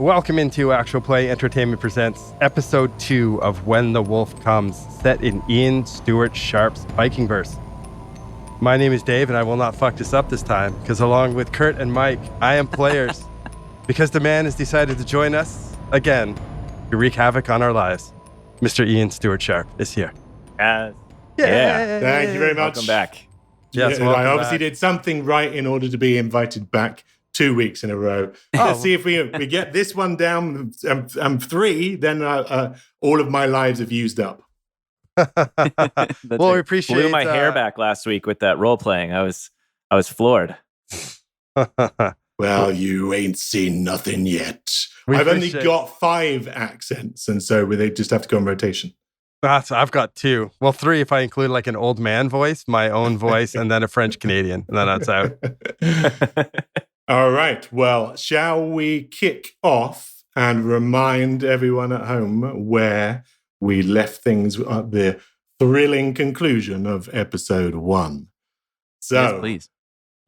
Welcome into Actual Play Entertainment Presents Episode 2 of When the Wolf Comes, set in Ian Stewart Sharp's Vikingverse. My name is Dave, and I will not fuck this up this time, because along with Kurt and Mike, I am players. Because the man has decided to join us again to wreak havoc on our lives. Mr. Ian Stewart Sharp is here. Yeah. Thank you very much. Welcome back. Yes, I welcome obviously back. did something right in order to be invited back 2 weeks in a row. Let's see if we get this one down and 3, then all of my lives have used up. Well, we appreciate blew my hair back last week with that role playing. I was floored. Well, you ain't seen nothing yet. We I've only appreciate- got 5 accents, and so they just have to go in rotation. I've got 2. Well, 3 if I include like an old man voice, my own voice, and then a French Canadian, and then that's out. All right. Well, shall we kick off and remind everyone at home where we left things at the thrilling conclusion of episode 1? So Yes, please.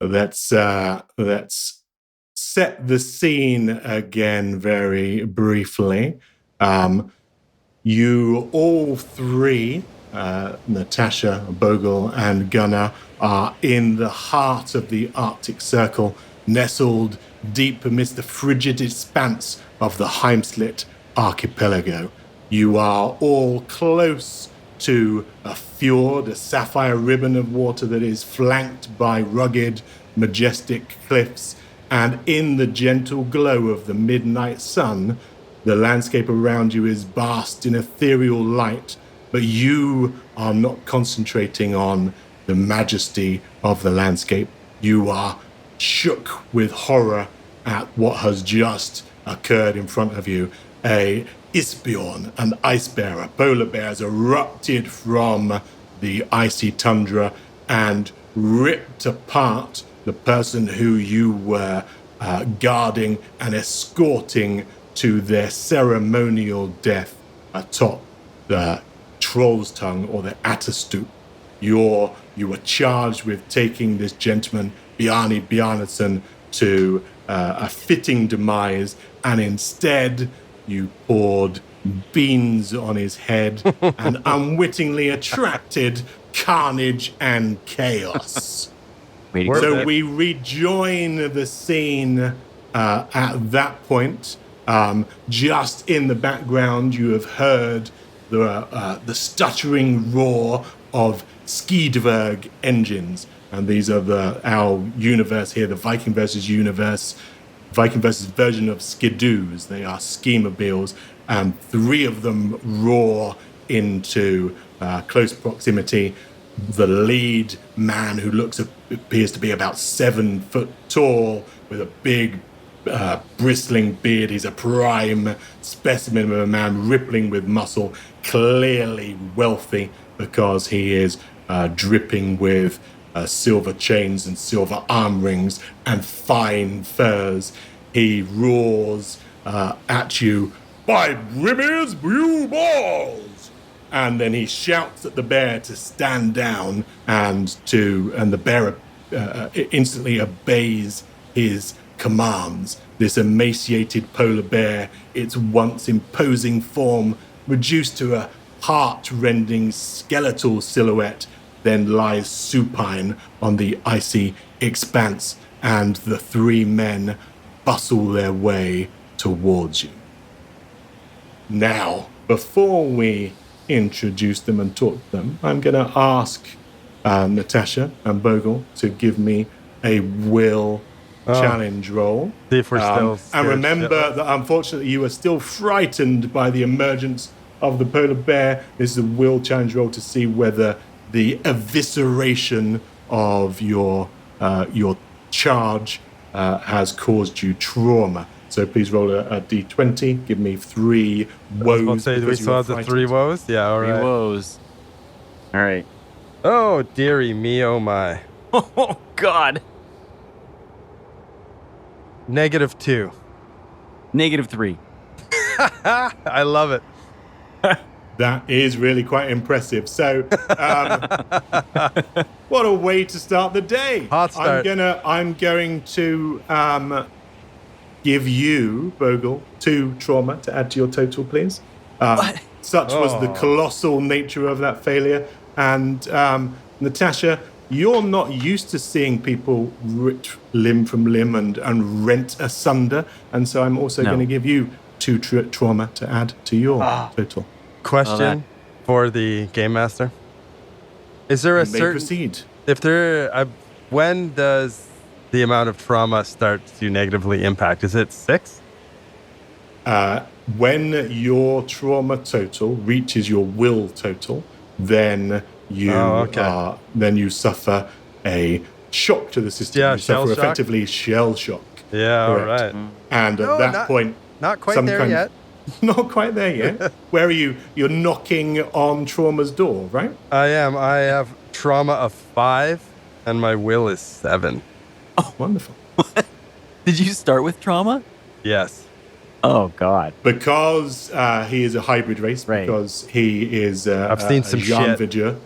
let's set the scene again very briefly. You all 3, Natasha, Bogull, and Gunnar, are in the heart of the Arctic Circle, nestled deep amidst the frigid expanse of the Heimslit archipelago. You are all close to a fjord, a sapphire ribbon of water that is flanked by rugged, majestic cliffs, and in the gentle glow of the midnight sun, the landscape around you is bathed in ethereal light, but you are not concentrating on the majesty of the landscape. You are shook with horror at what has just occurred in front of you. A Isbjorn, an ice bear, a polar bear, has erupted from the icy tundra and ripped apart the person who you were guarding and escorting to their ceremonial death atop the Troll's Tongue or the Atterstoop. You were charged with taking this gentleman, Bjarni Bjarnason, to a fitting demise, and instead you poured beans on his head and unwittingly attracted carnage and chaos. So we rejoin the scene at that point. Just in the background, you have heard the stuttering roar of Skidverg engines. And these are our universe here, the Vikingverse's universe. Vikingverse's version of skidoos. They are ski-mobiles, and 3 of them roar into close proximity. The lead man, who appears to be about 7 foot tall, with a big bristling beard. He's a prime specimen of a man, rippling with muscle, clearly wealthy because he is dripping with silver chains and silver arm rings and fine furs. He roars at you, "By Brimmir's blue balls!" And then he shouts at the bear to stand down, and the bear instantly obeys his commands. This emaciated polar bear, its once imposing form reduced to a heart-rending skeletal silhouette, then lies supine on the icy expanse, and the 3 men bustle their way towards you. Now, before we introduce them and talk to them, I'm going to ask Natasha and Bogull to give me a will challenge roll. See if we're still scared and remember that unfortunately you are still frightened by the emergence of the polar bear. This is a will challenge roll to see whether the evisceration of your charge has caused you trauma. So please roll a d20. Give me 3 woes. We saw the 3 woes? Yeah, all right. 3 woes. All right. Oh, dearie me, oh my. Oh, God. -2. -3. I love it. That is really quite impressive. So, what a way to start the day! Hot start. I'm going to give you, Bogull, 2 trauma to add to your total, please. Such was the colossal nature of that failure. And Natasha, you're not used to seeing people rip limb from limb and rent asunder. And so I'm also going to give you 2 trauma to add to your total. Question for the game master: is there a certain? Proceed. If there, when does the amount of trauma start to negatively impact? Is it 6? When your trauma total reaches your will total, then you then you suffer a shock to the system. Yeah, you suffer effectively shell shock. Yeah, all Correct. right. And at that point, not quite there yet. Not quite there yet. Where are you? You're knocking on trauma's door, right? I am. I have trauma of 5, and my will is 7. Oh, wonderful. Did you start with trauma? Yes. Oh, God. Because he is a hybrid race, Right. because he is I've seen some shit. Janviger.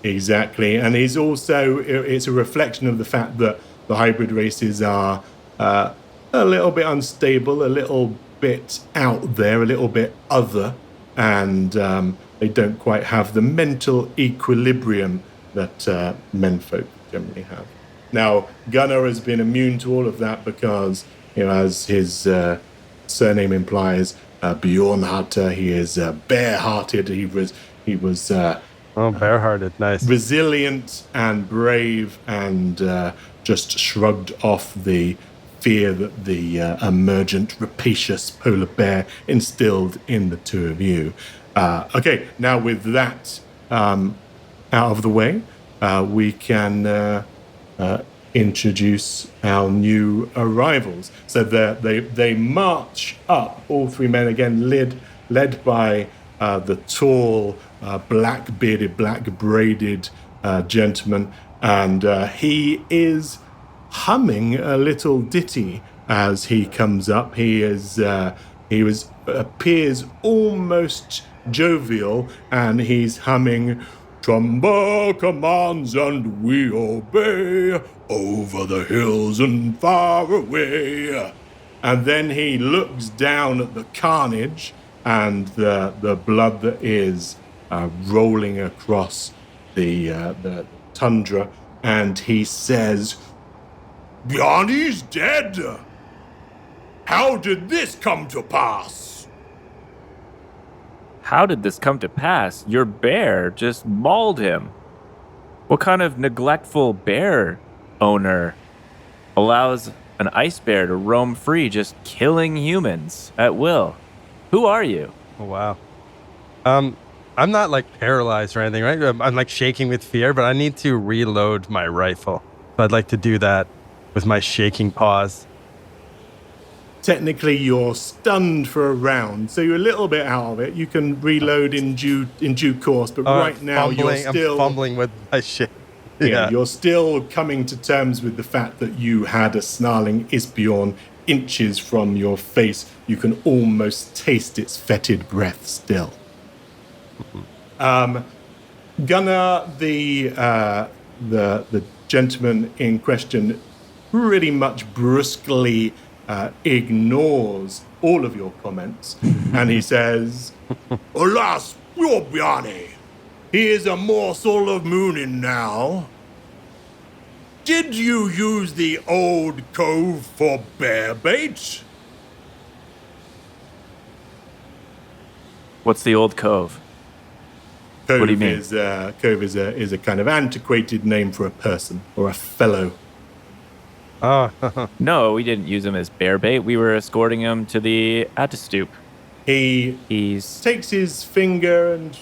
Exactly. And he's also, it's a reflection of the fact that the hybrid races are a little bit unstable, a little bit out there, a little bit other, and they don't quite have the mental equilibrium that menfolk generally have. Now, Gunnar has been immune to all of that because, as his surname implies, Bjornharter, he is bare-hearted. He was bare-hearted, nice. Resilient and brave, and just shrugged off the fear that the emergent rapacious polar bear instilled in the 2 of you. Okay, now with that out of the way, we can introduce our new arrivals. So they march up, all 3 men again, led by the tall, black-bearded, black-braided gentleman, and he is humming a little ditty as he comes up. Appears almost jovial, and he's humming, "Trumba commands and we obey, over the hills and far away." And then he looks down at the carnage and the blood that is rolling across the tundra, and he says, "Bjarni's dead. How did this come to pass?" How did this come to pass? Your bear just mauled him. What kind of neglectful bear owner allows an ice bear to roam free, just killing humans at will? Who are you? Oh, wow. I'm not like paralyzed or anything, right? I'm like shaking with fear, but I need to reload my rifle. So I'd like to do that with my shaking paws. Technically, you're stunned for a round, so you're a little bit out of it. You can reload in due course, but right now you're still I'm fumbling with my shit. Yeah, you're still coming to terms with the fact that you had a snarling Isbjorn inches from your face. You can almost taste its fetid breath still. Gunnar, the gentleman in question, pretty much brusquely ignores all of your comments, and he says, "Alas, your Bjarni, he is a morsel of mooning now. Did you use the old cove for bear bait?" What's the old cove? Cove What do you mean? Cove is a kind of antiquated name for a person or a fellow. No, we didn't use him as bear bait. We were escorting him to the Atastoop. He's takes his finger and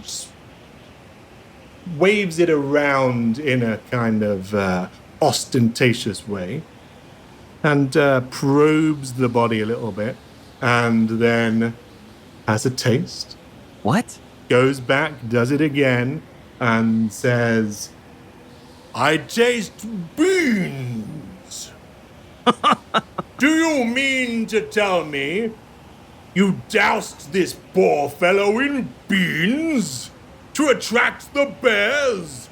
just waves it around in a kind of ostentatious way, and probes the body a little bit, and then has a taste. What? Goes back, does it again, and says, "I taste beans." "Do you mean to tell me you doused this poor fellow in beans to attract the bears,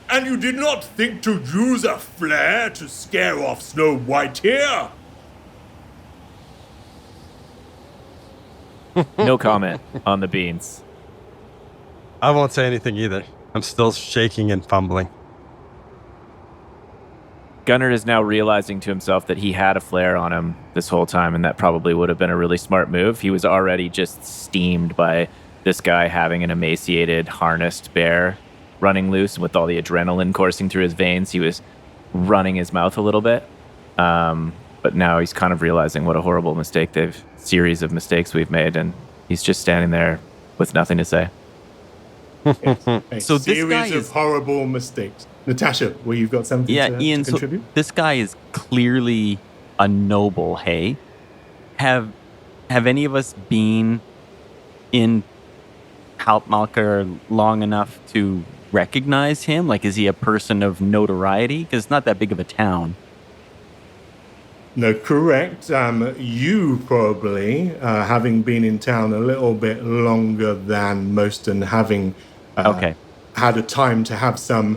and you did not think to use a flare to scare off Snow White here?" No comment on the beans. I won't say anything either. I'm still shaking and fumbling. Gunnar is now realizing to himself that he had a flare on him this whole time, and that probably would have been a really smart move. He was already just steamed by this guy having an emaciated, harnessed bear running loose, and with all the adrenaline coursing through his veins, he was running his mouth a little bit. But now he's kind of realizing what a horrible series of mistakes we've made, and he's just standing there with nothing to say. A So this series guy of is- horrible mistakes. Natasha, well, you've got something Yeah, to Ian, so contribute? this guy is clearly a noble, hey? Have any of us been in Halpmalker long enough to recognize him? Like, is he a person of notoriety? Because it's not that big of a town. No, correct. You probably, having been in town a little bit longer than most and having Okay. had a time to have some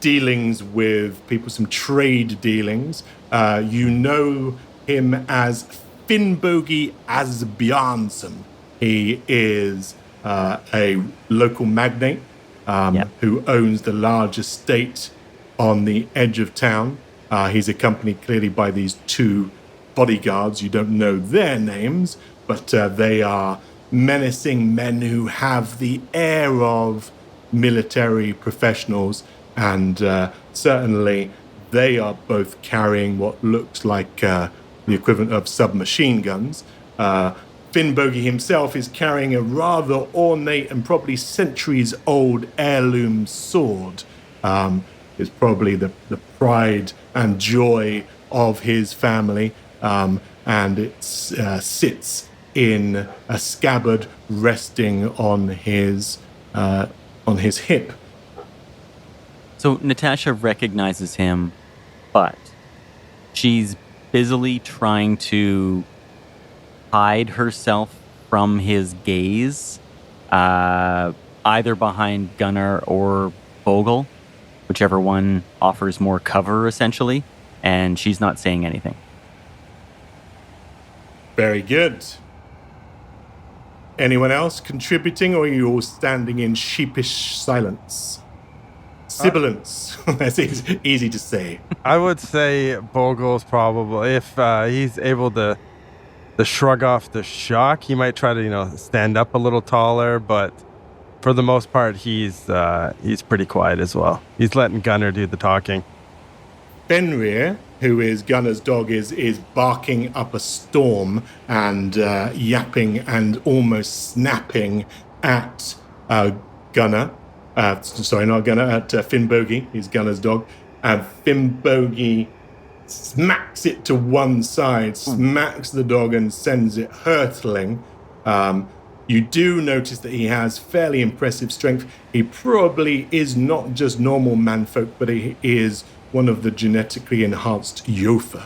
dealings with people, some trade dealings. You know him as Finnbogi Asbjørnsen. He is a local magnate Yep. who owns the large estate on the edge of town. He's accompanied clearly by these two bodyguards. You don't know their names, but they are menacing men who have the air of military professionals, and certainly they are both carrying what looks like the equivalent of submachine guns. Finnbogi himself is carrying a rather ornate and probably centuries-old heirloom sword. It's probably the pride and joy of his family, and it sits in a scabbard resting on his hip. So Natasha recognizes him, but she's busily trying to hide herself from his gaze, either behind Gunnar or Bogull, whichever one offers more cover, essentially, and she's not saying anything. Very good. Anyone else contributing, or are you all standing in sheepish silence? Sibilance. That's easy to say. I would say Bogul's probably, if he's able to shrug off the shock, he might try to, stand up a little taller, but for the most part, he's pretty quiet as well. He's letting Gunnar do the talking. Fenrir, who is Gunnar's dog, is barking up a storm and yapping and almost snapping at Gunnar. Sorry, not Gunnar, at Finnbogi. He's Gunnar's dog. And Finnbogi smacks it to one side, smacks the dog and sends it hurtling. You do notice that he has fairly impressive strength. He probably is not just normal manfolk, but he is one of the genetically enhanced Yofa.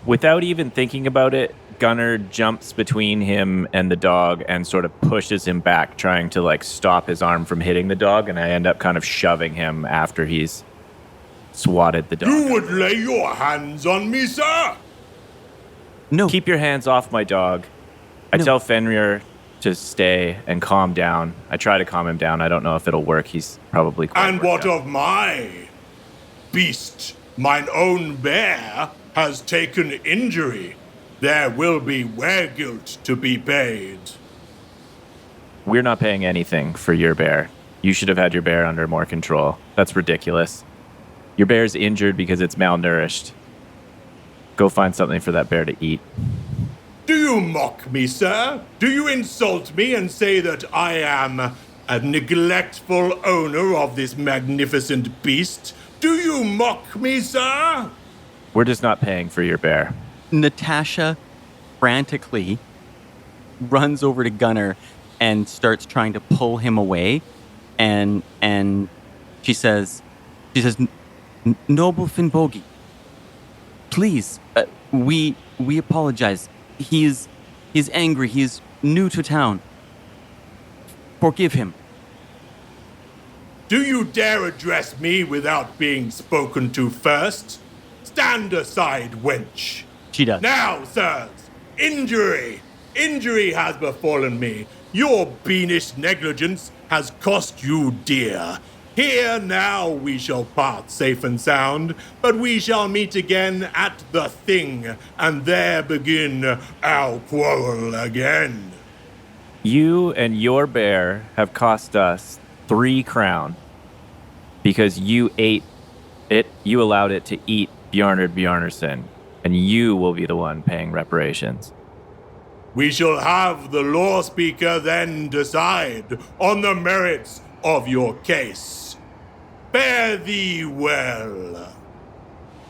Without even thinking about it, Gunnar jumps between him and the dog and sort of pushes him back, trying to stop his arm from hitting the dog, and I end up kind of shoving him after he's swatted the dog. You would lay your hands on me, sir? No, Keep your hands off my dog. I No. tell Fenrir to stay and calm down. I try to calm him down. I don't know if it'll work. He's probably quite And worked what up. of my beast? Mine own bear has taken injury. There will be weregilt to be paid. We're not paying anything for your bear. You should have had your bear under more control. That's ridiculous. Your bear's injured because it's malnourished. Go find something for that bear to eat. Do you mock me, sir? Do you insult me and say that I am a neglectful owner of this magnificent beast? Do you mock me, sir? We're just not paying for your bear. Natasha frantically runs over to Gunnar and starts trying to pull him away, and she says, "Noble Finnbogi, please, we apologize. He's angry. He's new to town. Forgive him." Do you dare address me without being spoken to first? Stand aside, wench. She does. Now, sirs, injury. Injury has befallen me. Your beanish negligence has cost you dear. Here now we shall part safe and sound, but we shall meet again at the Thing, and there begin our quarrel again. You and your bear have cost us 3 crown because you ate it. You allowed it to eat Bjarnard Bjarnason, and you will be the one paying reparations. We shall have the law speaker then decide on the merits of your case. Fare thee well.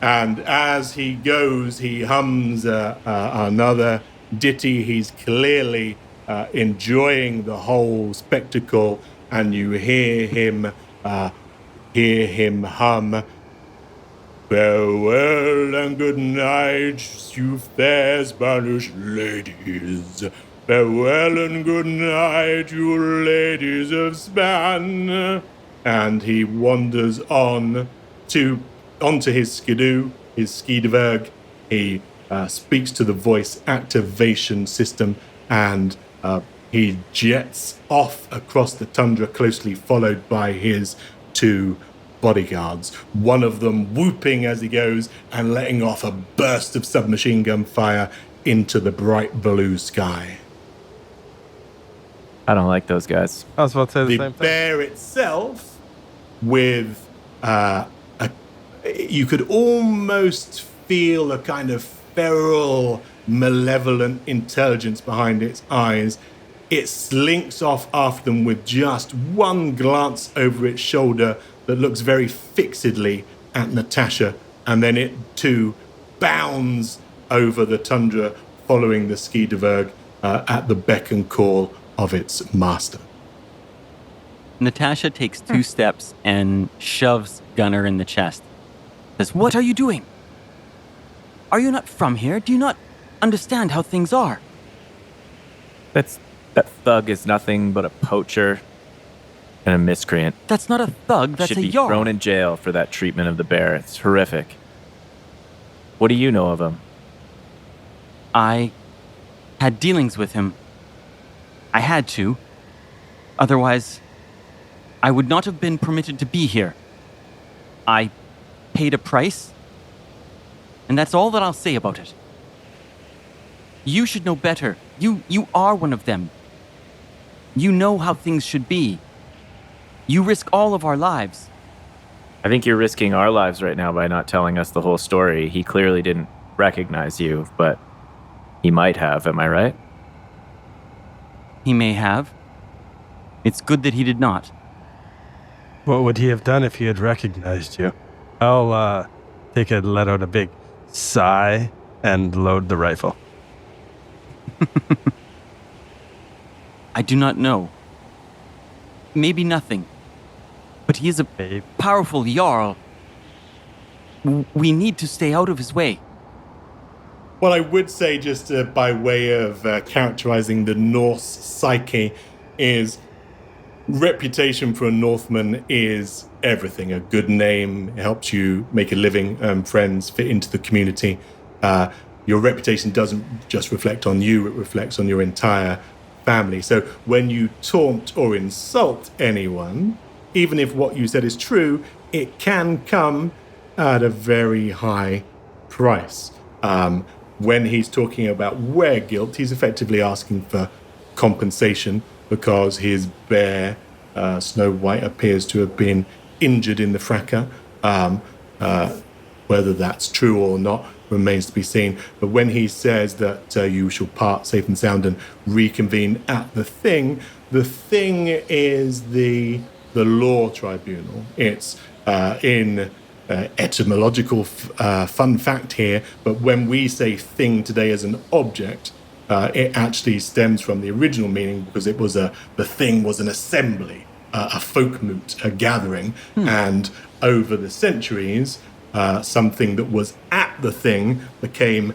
And as he goes, he hums another ditty. He's clearly enjoying the whole spectacle, and you hear him hum. Farewell and good night, you fair Spanish ladies. Farewell and good night, you ladies of Span. And he wanders onto his skidoo, his skideverg. He speaks to the voice activation system, and he jets off across the tundra, closely followed by his 2 bodyguards, one of them whooping as he goes and letting off a burst of submachine gun fire into the bright blue sky. I don't like those guys. I was about to say the The same thing. bear itself, with you could almost feel a kind of feral, malevolent intelligence behind its eyes. It slinks off after them with just one glance over its shoulder that looks very fixedly at Natasha, and then it too bounds over the tundra, following the skideverg at the beck and call of its master. Natasha takes 2 steps and shoves Gunnar in the chest. Says, "What are you doing? Are you not from here? Do you not understand how things are?" That thug is nothing but a poacher and a miscreant. That's not a thug, that's Should a be Jarl. thrown in jail for that treatment of the bear. It's horrific. What do you know of him? I had dealings with him. I had to. Otherwise, I would not have been permitted to be here. I paid a price, and that's all that I'll say about it. You should know better. You are one of them. You know how things should be. You risk all of our lives. I think you're risking our lives right now by not telling us the whole story. He clearly didn't recognize you, but he might have. Am I right? He may have. It's good that he did not. What would he have done if he had recognized you? I'll let out a big sigh and load the rifle. I do not know. Maybe nothing. But he is a Babe. powerful Jarl. We need to stay out of his way. Well, I would say, just by way of characterizing the Norse psyche, is reputation for a Northman is everything. A good name helps you make a living, friends, fit into the community. Your reputation doesn't just reflect on you, it reflects on your entire family. So when you taunt or insult anyone, even if what you said is true, it can come at a very high price. When he's talking about wear guilt, he's effectively asking for compensation because his bear, Snow White, appears to have been injured in the fracas. Whether that's true or not remains to be seen. But when he says that you shall part safe and sound and reconvene at the Thing is the law tribunal. It's in etymological fun fact here, but when we say thing today as an object, it actually stems from the original meaning, because it was the thing was an assembly, a folk moot, a gathering, and over the centuries, something that was at the thing became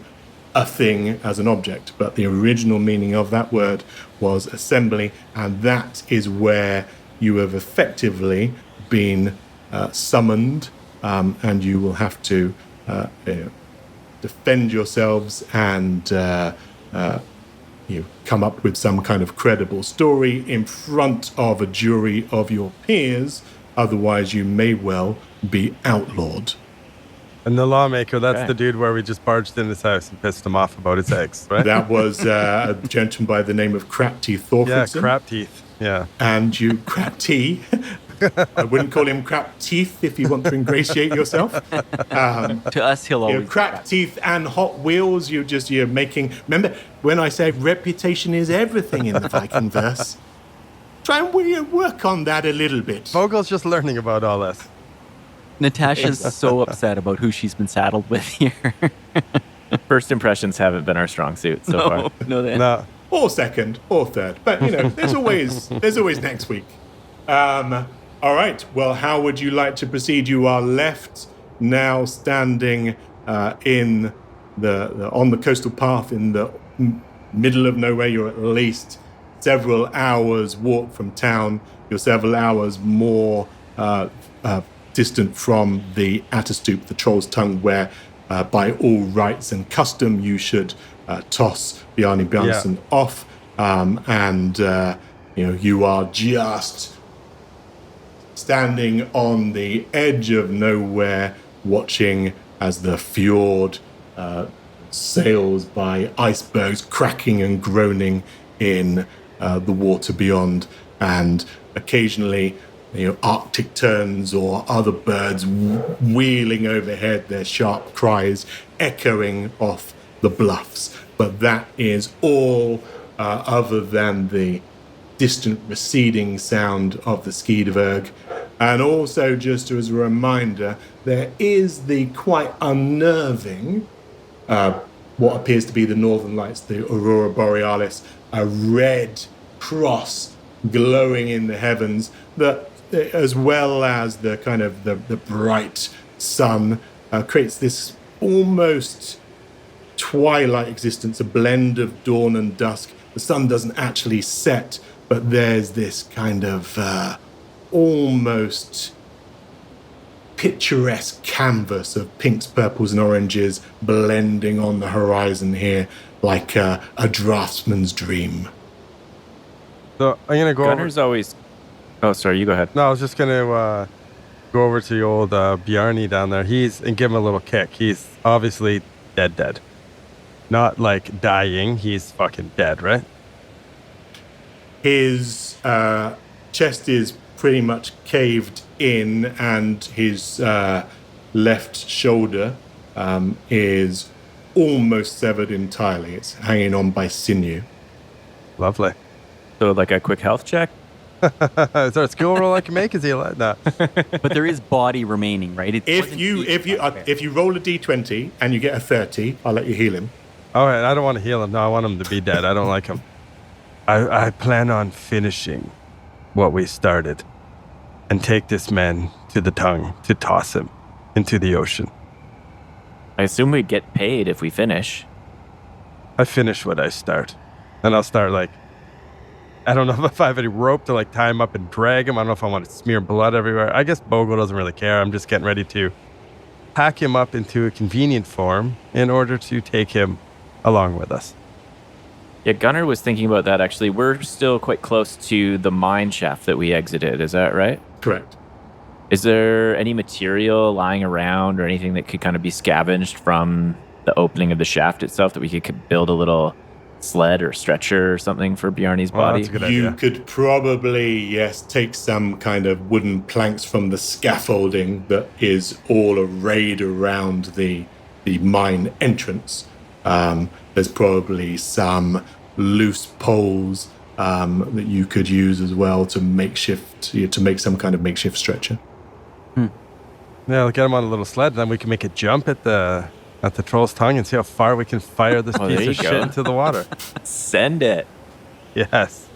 a thing as an object. But the original meaning of that word was assembly, and that is where you have effectively been summoned, and you will have to defend yourselves and come up with some kind of credible story in front of a jury of your peers. Otherwise, you may well be outlawed. And the lawmaker, that's Okay. the dude where we just barged in his house and pissed him off about his eggs, right? That was a gentleman by the name of Crap Teeth Yeah, Thorfordson. crap teeth. Yeah. And you, Crap Tea. I wouldn't call him Crap Teeth if you want to ingratiate yourself. To us, he'll always Crap Teeth and Hot Wheels, you're making... Remember, when I say reputation is everything in the Viking verse, try and work on that a little bit. Bogull's just learning about all this. Natasha's so upset about who she's been saddled with here. First impressions haven't been our strong suit so far. No. Or second, or third. But, there's always next week. All right. Well, how would you like to proceed? You are left now standing on the coastal path in the middle of nowhere. You're at least several hours walk from town. You're several hours more distant from the Atterstoop, the Troll's Tongue, where by all rights and custom you should toss Bjarni Bjarnason off. You are just standing on the edge of nowhere, watching as the fjord sails by, icebergs cracking and groaning in the water beyond, and occasionally Arctic terns or other birds wheeling overhead, their sharp cries echoing off the bluffs. But that is all other than the distant receding sound of the Skeedeberg. And also, just as a reminder, there is the quite unnerving, what appears to be the Northern Lights, the Aurora Borealis, a red cross glowing in the heavens, that, as well as the kind of the bright sun, creates this almost twilight existence, a blend of dawn and dusk. The sun doesn't actually set, but there's this kind of almost picturesque canvas of pinks, purples, and oranges blending on the horizon here, like a draftsman's dream. So I'm going to go Gunner's always... Oh, sorry, you go ahead. No, I was just going to go over to the old Bjarni down there. And give him a little kick. He's obviously dead. Not like dying. He's fucking dead, right? His chest is pretty much caved in, and his left shoulder is almost severed entirely. It's hanging on by sinew. Lovely. So like a quick health check? Is there a skill roll I can make? Is he alive? No. But there is body remaining, right? It If wasn't you roll a d20 and you get a 30, I'll let you heal him. All right, I don't want to heal him. No, I want him to be dead. I don't like him. I plan on finishing what we started and take this man to the tongue to toss him into the ocean. I assume we get paid if we finish. I finish what I start. And I'll start I don't know if I have any rope to tie him up and drag him. I don't know if I want to smear blood everywhere. I guess Bogull doesn't really care. I'm just getting ready to pack him up into a convenient form in order to take him along with us. Yeah, Gunner was thinking about that, actually. We're still quite close to the mine shaft that we exited. Is that right? Correct. Is there any material lying around or anything that could kind of be scavenged from the opening of the shaft itself that we could build a little sled or stretcher or something for Bjarni's body? That's a good You idea. could probably, yes, take some kind of wooden planks from the scaffolding that is all arrayed around the mine entrance. There's probably some loose poles that you could use as well to make some kind of makeshift stretcher. Yeah, we'll get him on a little sled, then we can make a jump at the Troll's Tongue and see how far we can fire this Oh, there piece you of go. shit into the water. Send it. Yes.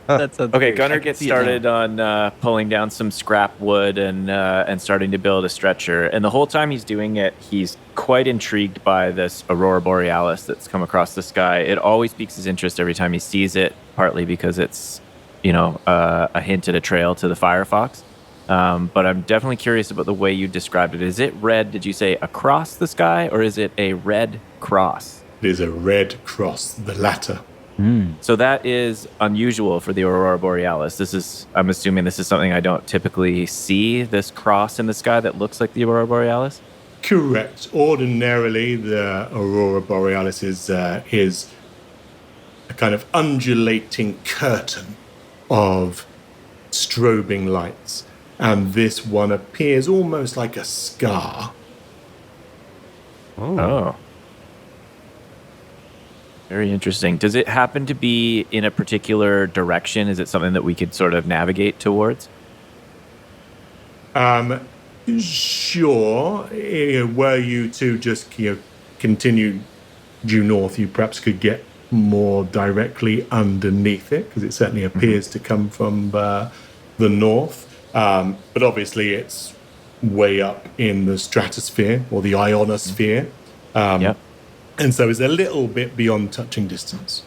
That's a Okay, Gunner gets started on pulling down some scrap wood and starting to build a stretcher. And the whole time he's doing it, he's quite intrigued by this Aurora Borealis that's come across the sky. It always piques his interest every time he sees it, partly because it's, a hint at a trail to the Firefox. But I'm definitely curious about the way you described it. Is it red, did you say, across the sky, or is it a red cross? It is a red cross, the latter. So that is unusual for the Aurora Borealis. I'm assuming this is something I don't typically see, this cross in the sky that looks like the Aurora Borealis? Correct. Ordinarily, the Aurora Borealis is a kind of undulating curtain of strobing lights. And this one appears almost like a scar. Oh. Very interesting. Does it happen to be in a particular direction? Is it something that we could sort of navigate towards? Sure. Were you to just continue due north, you perhaps could get more directly underneath it, because it certainly appears to come from the north. But obviously it's way up in the stratosphere or the ionosphere. Yep. And so it's a little bit beyond touching distance.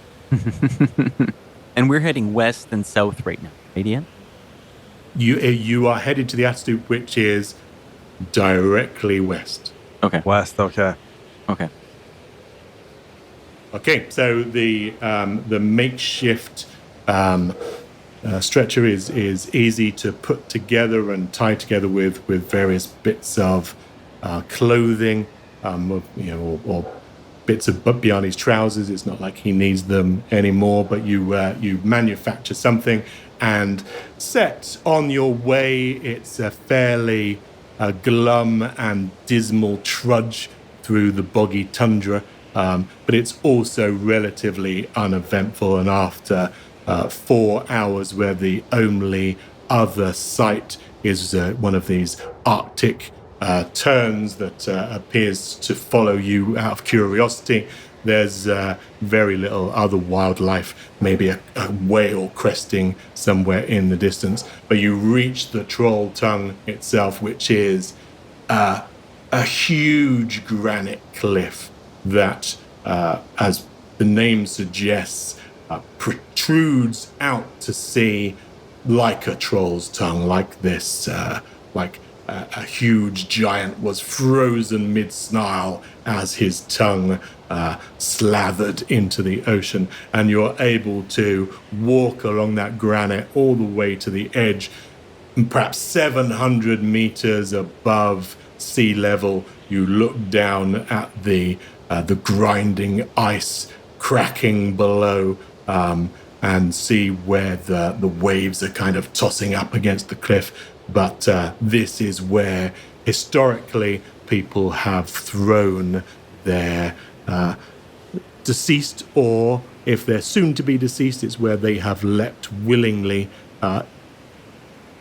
And we're heading west and south right now, right, Ian? You are headed to the attitude, which is directly west. Okay. West, okay. Okay. Okay, so the makeshift stretcher is easy to put together and tie together with various bits of clothing, or bits of Bjarni's trousers. It's not like he needs them anymore, but you manufacture something and set on your way. It's a fairly glum and dismal trudge through the boggy tundra, but it's also relatively uneventful. And after 4 hours, where the only other sight is one of these Arctic turns that appears to follow you out of curiosity, there's very little other wildlife, maybe a whale cresting somewhere in the distance. But you reach the troll tongue itself, which is a huge granite cliff that, as the name suggests, protrudes out to sea like a troll's tongue, like this, like a huge giant was frozen mid-snarl as his tongue slathered into the ocean. And you're able to walk along that granite all the way to the edge, perhaps 700 meters above sea level. You look down at the grinding ice cracking below, and see where the waves are kind of tossing up against the cliff. But this is where historically people have thrown their deceased, or if they're soon to be deceased, it's where they have leapt willingly,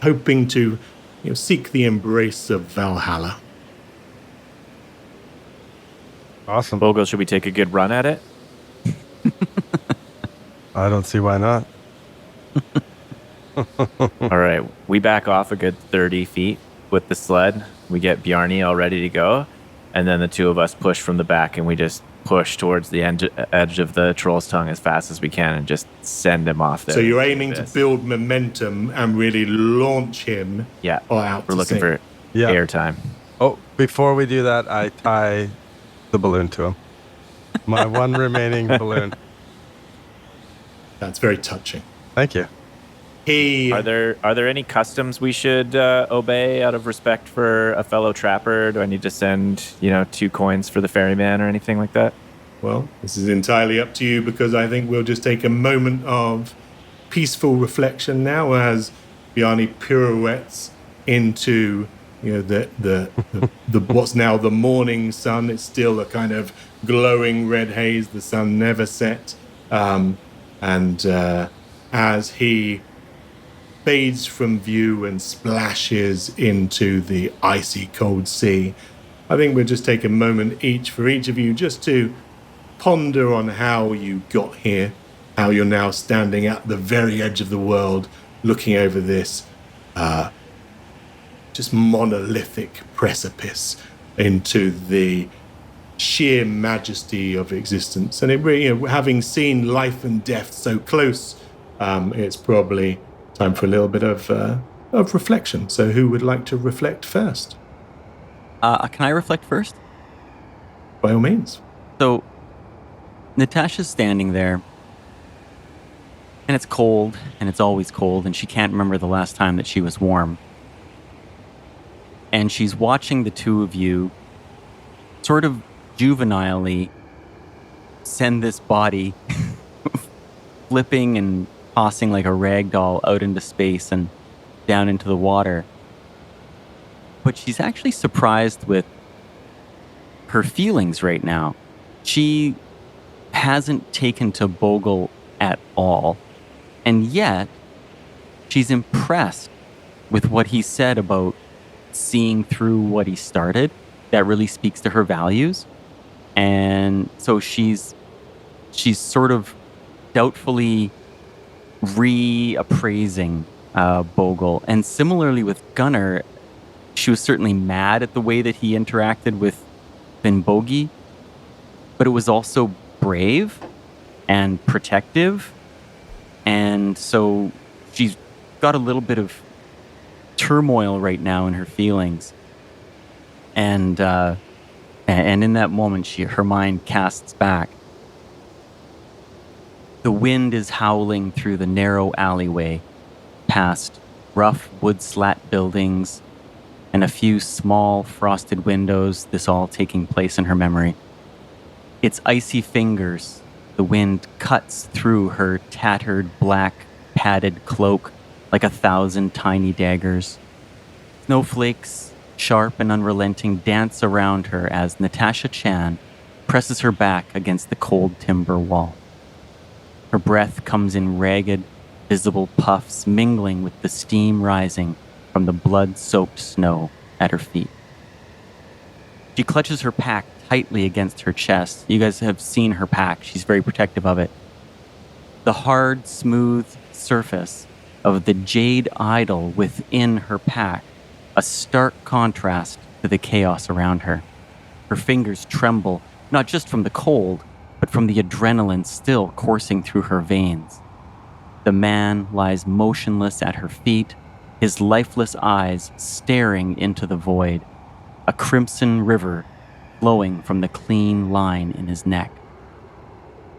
hoping to seek the embrace of Valhalla. Awesome. Bogull, should we take a good run at it? I don't see why not. All right. We back off a good 30 feet with the sled. We get Bjarni all ready to go. And then the two of us push from the back, and we just push towards the edge of the troll's tongue as fast as we can and just send him off there. So you're aiming to build momentum and really launch him out. We're looking for airtime. Oh, before we do that, I tie the balloon to him. My one remaining balloon. That's very touching. Thank you. Are there any customs we should obey out of respect for a fellow trapper? Do I need to send 2 coins for the ferryman or anything like that? Well, this is entirely up to you, because I think we'll just take a moment of peaceful reflection now as Bjarni pirouettes into the what's now the morning sun. It's still a kind of glowing red haze. The sun never set, and as he fades from view and splashes into the icy cold sea, I think we'll just take a moment for each of you just to ponder on how you got here, how you're now standing at the very edge of the world, looking over this just monolithic precipice into the sheer majesty of existence. And it really, having seen life and death so close, it's probably time for a little bit of reflection. So who would like to reflect first? Can I reflect first? By all means. So Natasha's standing there, and it's cold, and it's always cold, and she can't remember the last time that she was warm. And she's watching the two of you sort of juvenilely send this body flipping and tossing like a rag doll out into space and down into the water. But she's actually surprised with her feelings right now. She hasn't taken to Bogull at all, and yet she's impressed with what he said about seeing through what he started. That really speaks to her values. And so she's sort of doubtfully reappraising Bogull. And similarly with Gunnar, she was certainly mad at the way that he interacted with Bogi, but it was also brave and protective. And so she's got a little bit of turmoil right now in her feelings. And in that moment, her mind casts back. The wind is howling through the narrow alleyway, past rough wood slat buildings and a few small frosted windows, this all taking place in her memory. Its icy fingers, the wind cuts through her tattered black padded cloak like 1,000 tiny daggers. Snowflakes, sharp and unrelenting, dance around her as Natasha Chan presses her back against the cold timber wall. Her breath comes in ragged, visible puffs, mingling with the steam rising from the blood-soaked snow at her feet. She clutches her pack tightly against her chest. You guys have seen her pack. She's very protective of it. The hard, smooth surface of the jade idol within her pack, a stark contrast to the chaos around her. Her fingers tremble, not just from the cold, but from the adrenaline still coursing through her veins. The man lies motionless at her feet, his lifeless eyes staring into the void, a crimson river flowing from the clean line in his neck.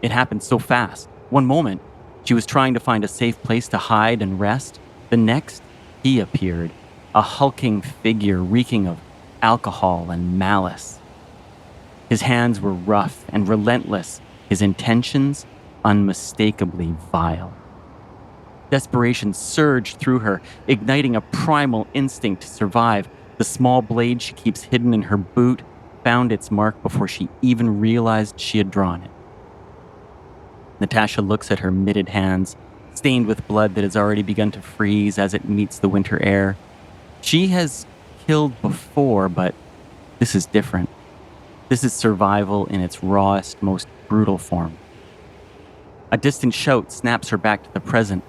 It happened so fast. One moment, she was trying to find a safe place to hide and rest. The next, he appeared, a hulking figure reeking of alcohol and malice. His hands were rough and relentless, his intentions unmistakably vile. Desperation surged through her, igniting a primal instinct to survive. The small blade she keeps hidden in her boot found its mark before she even realized she had drawn it. Natasha looks at her mitted hands, stained with blood that has already begun to freeze as it meets the winter air. She has killed before, but this is different. This is survival in its rawest, most brutal form. A distant shout snaps her back to the present.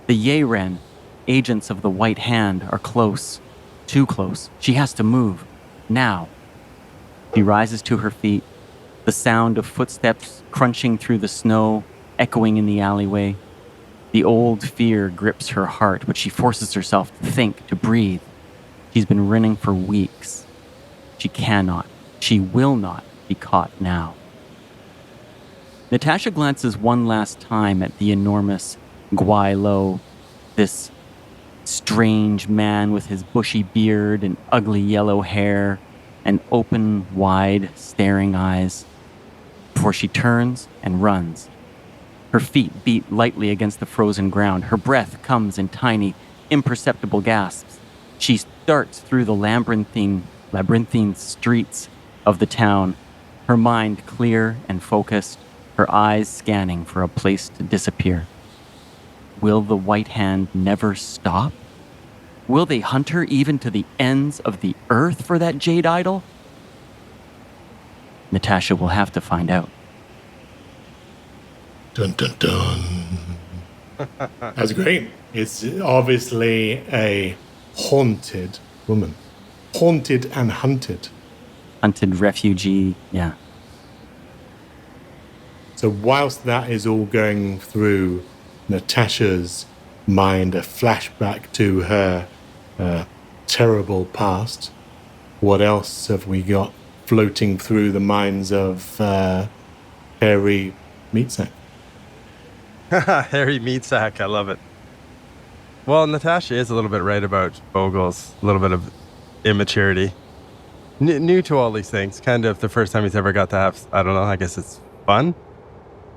The Yeren, agents of the White Hand, are close. Too close. She has to move. Now. She rises to her feet, the sound of footsteps crunching through the snow, echoing in the alleyway. The old fear grips her heart, but she forces herself to think, to breathe. She's been running for weeks. She cannot, she will not be caught now. Natasha glances one last time at the enormous Gwai Lo, this strange man with his bushy beard and ugly yellow hair and open, wide, staring eyes, before she turns and runs. Her feet beat lightly against the frozen ground. Her breath comes in tiny, imperceptible gasps. She darts through the labyrinthine streets of the town, her mind clear and focused, her eyes scanning for a place to disappear. Will the White Hand never stop? Will they hunt her even to the ends of the earth for that jade idol? Natasha will have to find out. Dun dun dun. That's great. It's obviously a haunted woman. Haunted and hunted. Hunted refugee, yeah. So whilst that is all going through Natasha's mind, a flashback to her terrible past, what else have we got floating through the minds of hairy meat sack. Hairy meat sack. I love it. Well, Natasha is a little bit right about Bogull's a little bit of immaturity. New to all these things. Kind of the first time he's ever got to have, I don't know, I guess it's fun.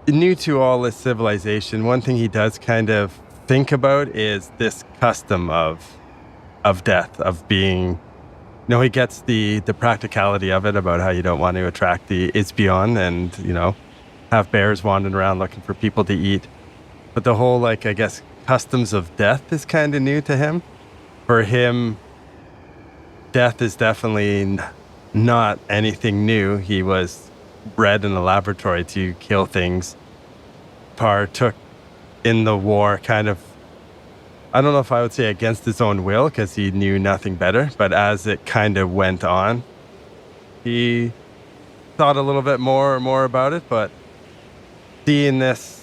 New to all this civilization, one thing he does kind of think about is this custom of death, of being... No, he gets the practicality of it about how you don't want to attract the Isbion and, have bears wandering around looking for people to eat. But the whole, I guess, customs of death is kind of new to him. For him, death is definitely not anything new. He was bred in a laboratory to kill things. Partook in the war kind of, I don't know if I would say against his own will, because he knew nothing better. But as it kind of went on, he thought a little bit more about it. But seeing this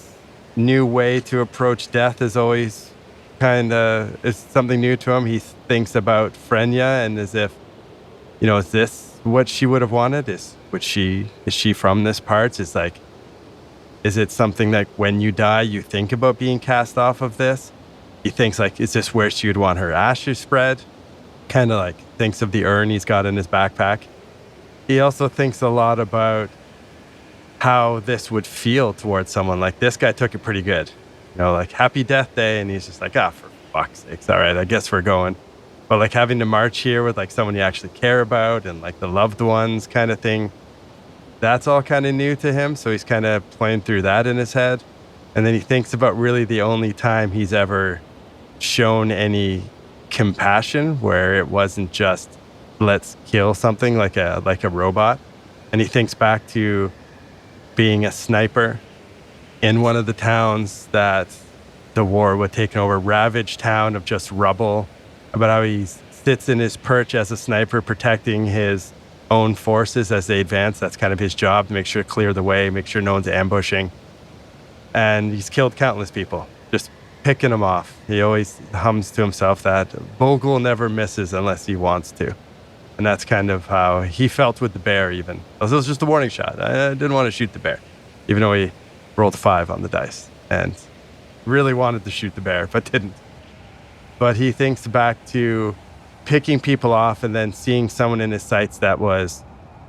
new way to approach death is always is something new to him. He thinks about Frenya and as if, is this what she would have wanted? Is she from this part? Is it something that when you die, you think about being cast off of this? He thinks is this where she would want her ashes spread? Kind of thinks of the urn he's got in his backpack. He also thinks a lot about how this would feel towards someone. This guy took it pretty good. Happy death day. And he's just for fuck's sakes. All right, I guess we're going. But having to march here with someone you actually care about and the loved ones kind of thing, that's all kind of new to him. So he's kind of playing through that in his head. And then he thinks about really the only time he's ever shown any compassion where it wasn't just let's kill something like a robot. And he thinks back to being a sniper in one of the towns that the war would take over, ravaged town of just rubble, about how he sits in his perch as a sniper protecting his own forces as they advance. That's kind of his job, to make sure to clear the way, make sure no one's ambushing. And he's killed countless people, just picking them off. He always hums to himself that Bogull never misses unless he wants to. And that's kind of how he felt with the bear even. It was just a warning shot. I didn't want to shoot the bear, even though he rolled a 5 on the dice and really wanted to shoot the bear, but didn't. But he thinks back to picking people off and then seeing someone in his sights that was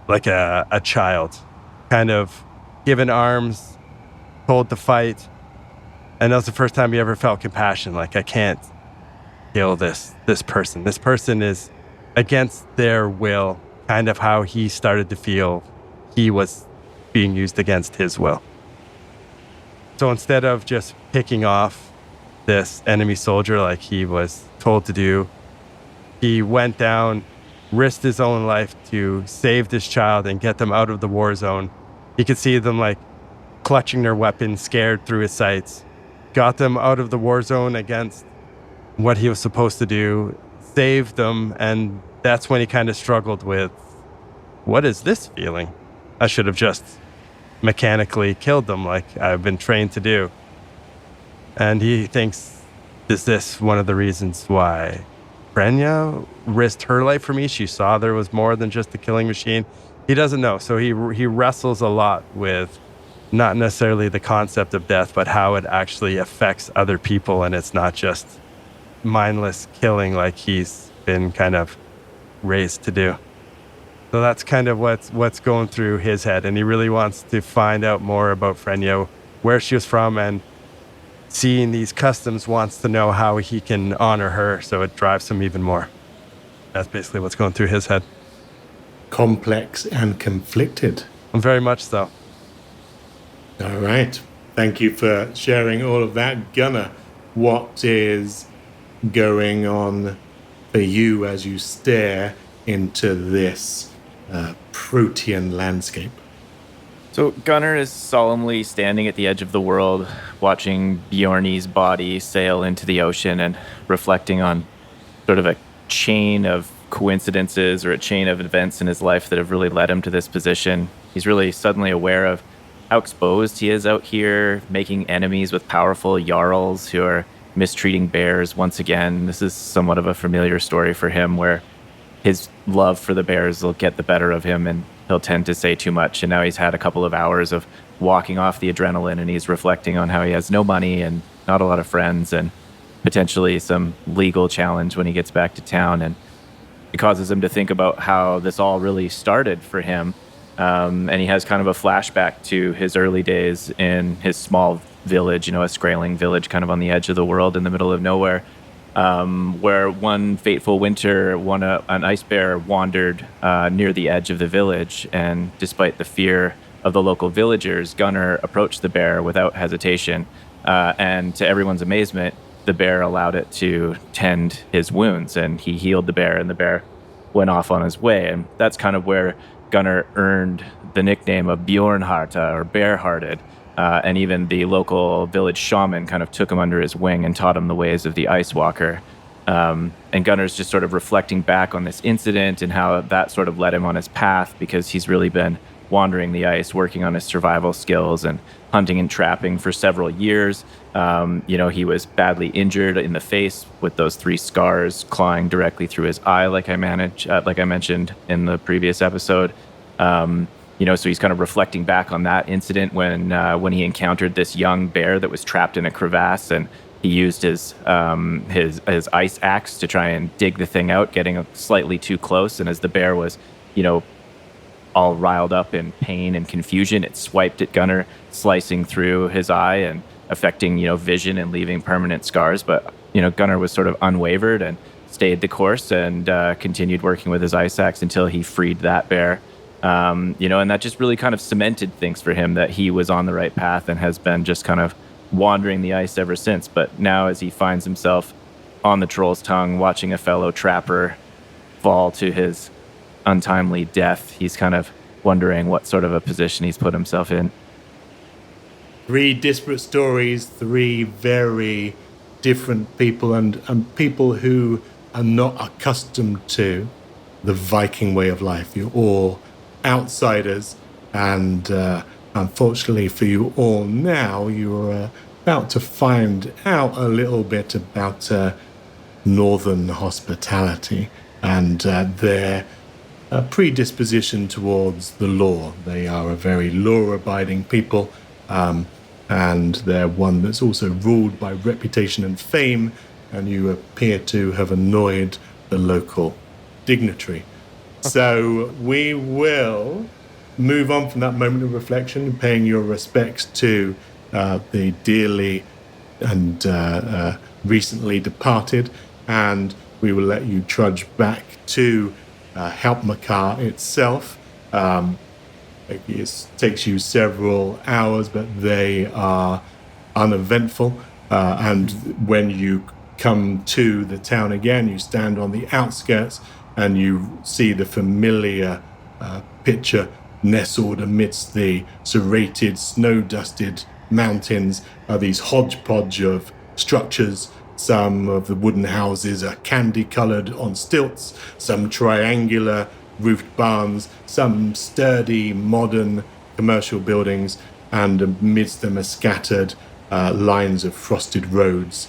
like a child, kind of given arms, told to fight. And that was the first time he ever felt compassion. I can't kill this person. This person is against their will, kind of how he started to feel he was being used against his will. So instead of just picking off this enemy soldier like he was told to do, he went down, risked his own life to save this child and get them out of the war zone. He could see them clutching their weapons, scared through his sights, got them out of the war zone against what he was supposed to do, saved them, and that's when he kind of struggled with, what is this feeling? I should have just mechanically killed them like I've been trained to do. And he thinks, is this one of the reasons why Frenya risked her life for me? She saw there was more than just a killing machine. He doesn't know. So he wrestles a lot with not necessarily the concept of death, but how it actually affects other people. And it's not just mindless killing like he's been kind of raised to do. So that's kind of what's going through his head. And he really wants to find out more about Frenya, where she was from, and seeing these customs, wants to know how he can honor her. So it drives him even more. That's basically what's going through his head. Complex and conflicted. And very much so. All right. Thank you for sharing all of that. Gunnar, what is going on for you as you stare into this Protean landscape? So Gunnar is solemnly standing at the edge of the world, watching Bjorni's body sail into the ocean and reflecting on sort of a chain of coincidences or a chain of events in his life that have really led him to this position. He's really suddenly aware of how exposed he is out here, making enemies with powerful Jarls who are mistreating bears once again. This is somewhat of a familiar story for him, where his love for the bears will get the better of him and he'll tend to say too much. And now he's had a couple of hours of walking off the adrenaline, and he's reflecting on how he has no money and not a lot of friends and potentially some legal challenge when he gets back to town. And it causes him to think about how this all really started for him. And he has kind of a flashback to his early days in his small village, a Skraeling village kind of on the edge of the world in the middle of nowhere, where one fateful winter, an ice bear wandered near the edge of the village. And despite the fear of the local villagers, Gunnar approached the bear without hesitation. And to everyone's amazement, the bear allowed it to tend his wounds, and he healed the bear, and the bear went off on his way. And that's kind of where Gunnar earned the nickname of Bjornharta, or Bear-Hearted. And even the local village shaman kind of took him under his wing and taught him the ways of the Ice Walker. And Gunnar's just sort of reflecting back on this incident and how that sort of led him on his path, because he's really been wandering the ice, working on his survival skills and hunting and trapping for several years. He was badly injured in the face with those 3 scars clawing directly through his eye, like I mentioned in the previous episode. So he's kind of reflecting back on that incident when he encountered this young bear that was trapped in a crevasse, and he used his ice axe to try and dig the thing out, getting slightly too close. And as the bear was, all riled up in pain and confusion, it swiped at Gunnar, slicing through his eye and affecting, vision and leaving permanent scars. But, Gunnar was sort of unwavered and stayed the course and continued working with his ice axe until he freed that bear. And that just really kind of cemented things for him, that he was on the right path and has been just kind of wandering the ice ever since. But now, as he finds himself on the Troll's Tongue, watching a fellow trapper fall to his untimely death, he's kind of wondering what sort of a position he's put himself in. 3 disparate stories, 3 very different people, and people who are not accustomed to the Viking way of life. You're all outsiders, and unfortunately for you all now, you're about to find out a little bit about northern hospitality and their predisposition towards the law. They are a very law-abiding people, and they're one that's also ruled by reputation and fame, and you appear to have annoyed the local dignitary. So we will move on from that moment of reflection and paying your respects to the dearly and recently departed, and we will let you trudge back to Helpmakar itself. It takes you several hours, but they are uneventful. And when you come to the town again, you stand on the outskirts and you see the familiar picture nestled amidst the serrated, snow-dusted mountains are these hodgepodge of structures. Some of the wooden houses are candy-coloured on stilts, some triangular roofed barns, some sturdy, modern commercial buildings, and amidst them are scattered lines of frosted roads.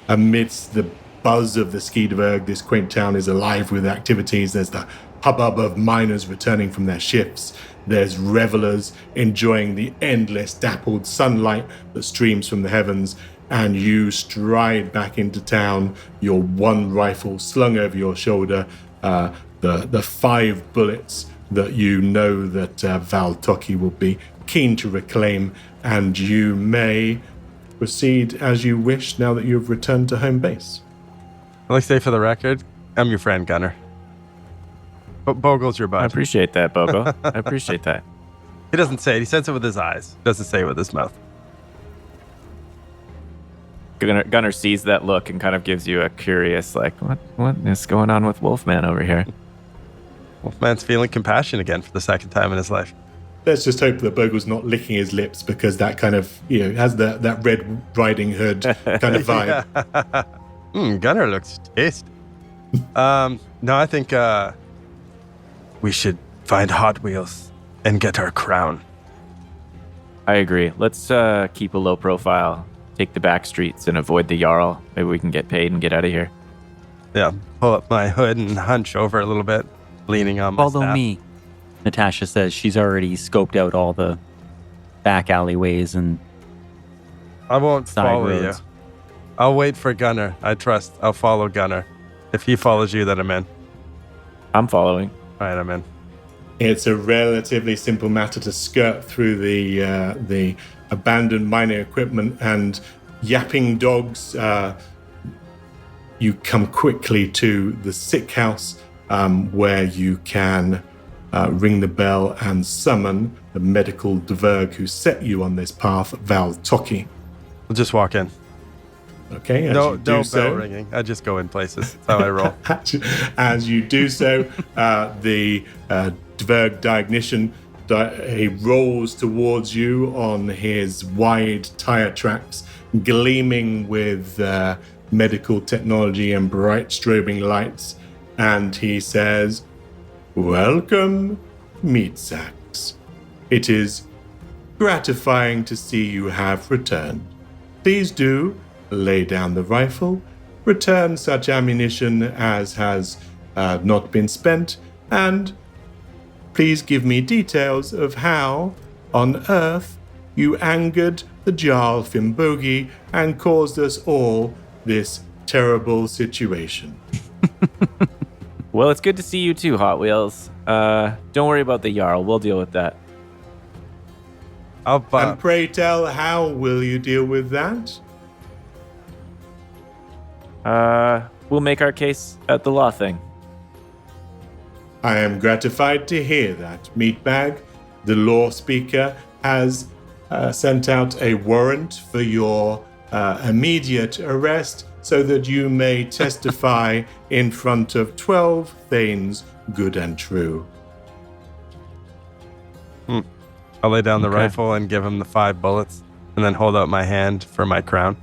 Amidst the buzz of the Skeedeberg, this quaint town is alive with activities. There's the hubbub of miners returning from their shifts. There's revelers enjoying the endless dappled sunlight that streams from the heavens. And you stride back into town, your one rifle slung over your shoulder, the 5 bullets that you know that Val Toki will be keen to reclaim, and you may proceed as you wish now that you've returned to home base. I'd like to say for the record, I'm your friend, Gunnar. But Bogull's your bud. I appreciate that, Bogull. I appreciate that. He doesn't say it. He says it with his eyes. He doesn't say it with his mouth. Gunnar sees that look and kind of gives you a curious, like, what is going on with Wolfman over here? Wolfman's feeling compassion again for the second time in his life. Let's just hope that Bogull's not licking his lips, because that kind of, has that Red Riding Hood kind of vibe. Gunnar looks tasty. No, I think we should find Hot Wheels and get our crown. I agree. Let's keep a low profile, take the back streets, and avoid the Jarl. Maybe we can get paid and get out of here. Yeah, pull up my hood and hunch over a little bit, leaning on my Follow staff. me. Natasha says she's already scoped out all the back alleyways and I won't side follow roads. you. I'll wait for Gunnar. I trust. I'll follow Gunnar. If he follows you, then I'm in. I'm following. All right, I'm in. It's a relatively simple matter to skirt through the abandoned mining equipment and yapping dogs. You come quickly to the sick house, where you can ring the bell and summon the medical dverg who set you on this path, Val Toki. We'll just walk in. Okay, as No, you do no so, bell ringing. I just go in places. That's how I roll. As you do so, the Dverg Diagnician, he rolls towards you on his wide tire tracks, gleaming with medical technology and bright strobing lights, and he says, "Welcome, meat sacks. It is gratifying to see you have returned. Please do lay down the rifle, return such ammunition as has not been spent, and please give me details of how, on Earth, you angered the Jarl Fimbogi and caused us all this terrible situation." Well, it's good to see you too, Hot Wheels. Don't worry about the Jarl. We'll deal with that. And pray tell, how will you deal with that? We'll make our case at the law thing. I am gratified to hear that, Meatbag. The law speaker has sent out a warrant for your immediate arrest so that you may testify in front of 12 Thanes, good and true. I'll lay down the Okay. rifle and give him the 5 bullets, and then hold out my hand for my crown.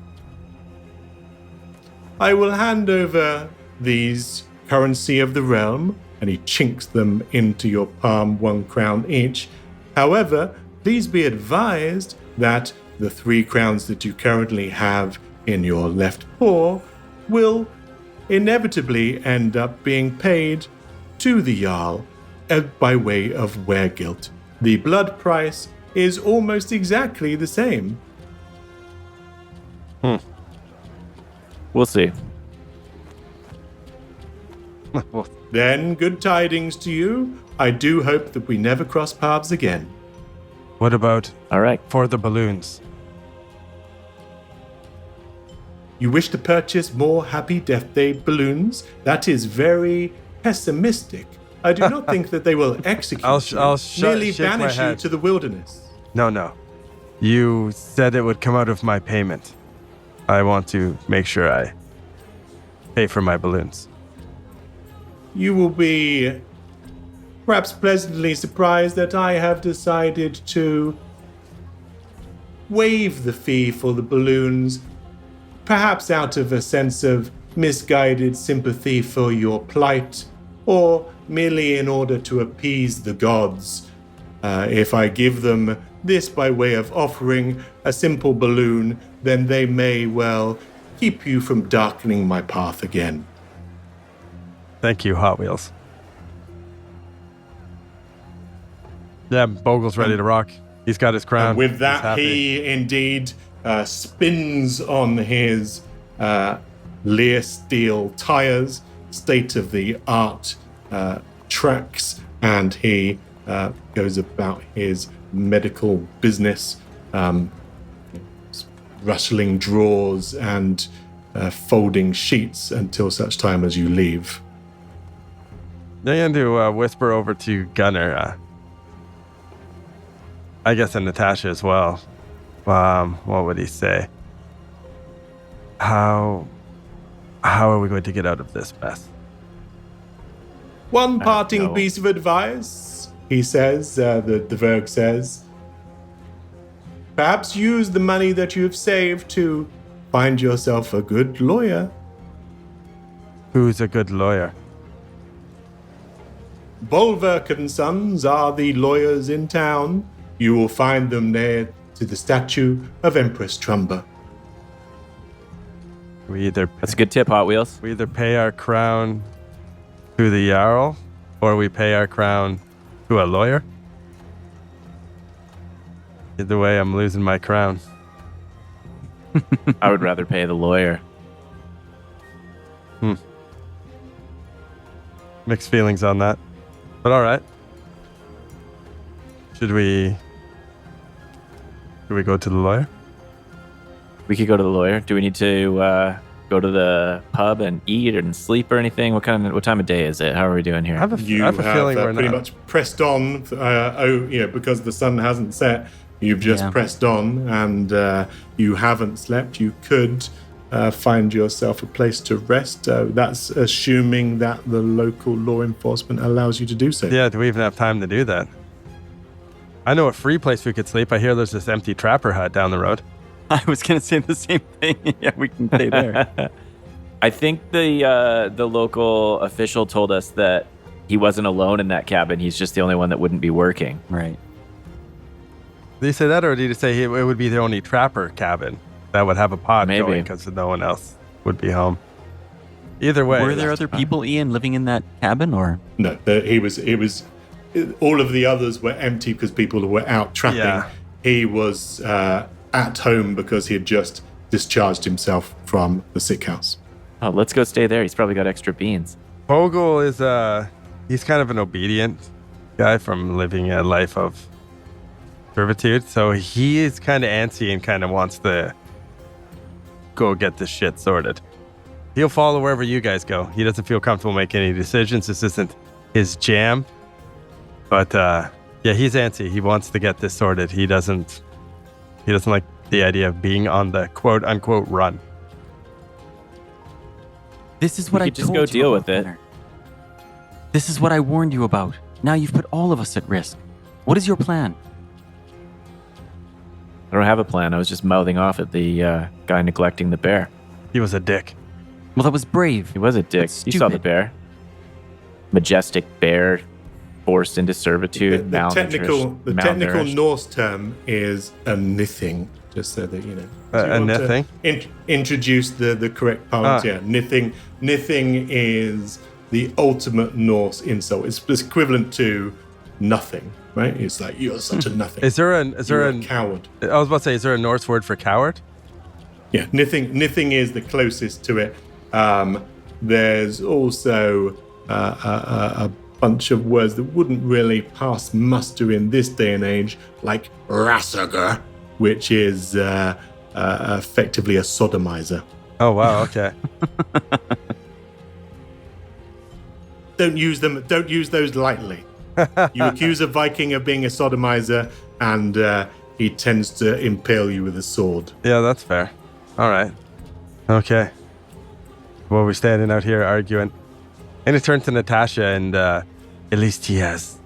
I will hand over these currency of the realm, and he chinks them into your palm, 1 crown each. However, please be advised that the 3 crowns that you currently have in your left paw will inevitably end up being paid to the Jarl by way of weregilt. The blood price is almost exactly the same. We'll see. Well, Then, good tidings to you. I do hope that we never cross paths again. what about All right. for the balloons? You wish to purchase more Happy Death Day balloons? That is very pessimistic. I do not think that they will execute I'll you, merely shake my banish you head. to the wilderness. No. You said it would come out of my payment. I want to make sure I pay for my balloons. You will be perhaps pleasantly surprised that I have decided to waive the fee for the balloons, perhaps out of a sense of misguided sympathy for your plight, or merely in order to appease the gods. If I give them this by way of offering a simple balloon, then they may well keep you from darkening my path again. Thank you, Hot Wheels. Yeah, Bogul's ready to rock. He's got his crown. And with He's that, happy. he indeed spins on his Lear steel tires, state-of-the-art tracks, and he goes about his medical business, rustling drawers and folding sheets until such time as you leave. They're going to whisper over to Gunnar. I guess and Natasha as well. What would he say? How are we going to get out of this mess? One parting know. piece of advice, he says, the Verg says. Perhaps use the money that you have saved to find yourself a good lawyer. Who's a good lawyer? Bolverk and Sons are the lawyers in town. You will find them near to the statue of Empress Trumba. We either That's a good tip, Hot Wheels. pay our crown to the Jarl, or we pay our crown to a lawyer. Either way, I'm losing my crown. I would rather pay the lawyer. Mixed feelings on that. But all right. Should we go to the lawyer? We could go to the lawyer. Do we need to go to the pub and eat and sleep or anything? What time of day is it? How are we doing here? I have a feeling we're pretty not. much pressed on. Because the sun hasn't set, you've just pressed on, and you haven't slept. You could find yourself a place to rest. That's assuming that the local law enforcement allows you to do so. Yeah, do we even have time to do that? I know a free place we could sleep. I hear there's this empty trapper hut down the road. I was going to say the same thing. Yeah, we can stay there. I think the local official told us that he wasn't alone in that cabin. He's just the only one that wouldn't be working. Right. Did he say that, or did he say it would be the only trapper cabin that would have a pod Maybe. going because no one else would be home? Either way. Were there other people, Ian, living in that cabin, or? No, he was. All of the others were empty because people were out trapping. Yeah. He was at home because he had just discharged himself from the sick house. Oh, let's go stay there. He's probably got extra beans. Bogull is he's kind of an obedient guy from living a life of servitude, so he is kind of antsy and kind of wants to go get this shit sorted. He'll follow wherever you guys go. He doesn't feel comfortable making any decisions. This isn't his jam, but yeah, he's antsy. He wants to get this sorted. He doesn't like the idea of being on the quote unquote run. This is what We I could just told go you deal about, with it. Gunnar. This is what I warned you about. Now you've put all of us at risk. What is your plan? I don't have a plan. I was just mouthing off at the guy neglecting the bear. He was a dick. Well, that was brave. He was a dick. That's You saw the stupid. bear. Majestic bear forced into servitude. The technical malnourished. Norse term is a nithing, just so that you know. A Do you want to nithing? Introduce the correct parts. Yeah, nithing. Nithing is the ultimate Norse insult. It's equivalent to nothing, right? It's like you're such a nothing. Is there You're a a coward? I was about to say, is there a Norse word for coward? Yeah, nithing is the closest to it. There's also a bunch of words that wouldn't really pass muster in this day and age, like rassager, which is effectively a sodomizer. Oh wow, okay. Don't use them. Don't use those lightly. You accuse a Viking of being a sodomizer, and he tends to impale you with a sword. Yeah, that's fair. All right. Okay. Well, we're standing out here arguing. And it turned to Natasha, and at least he has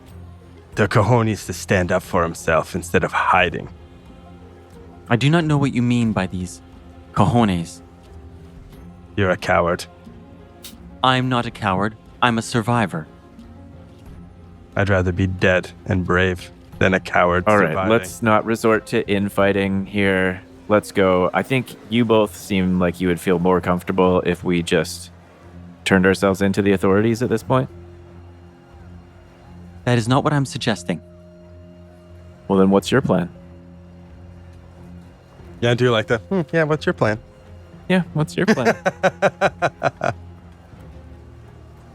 the cojones to stand up for himself instead of hiding. I do not know what you mean by these cojones. You're a coward. I'm not a coward. I'm a survivor. I'd rather be dead and brave than a coward All right, surviving. let's not resort to infighting here. Let's go. I think you both seem like you would feel more comfortable if we just turned ourselves into the authorities at this point. That is not what I'm suggesting. Well, then what's your plan? Yeah, I do like that. Yeah, what's your plan? Yeah, what's your plan?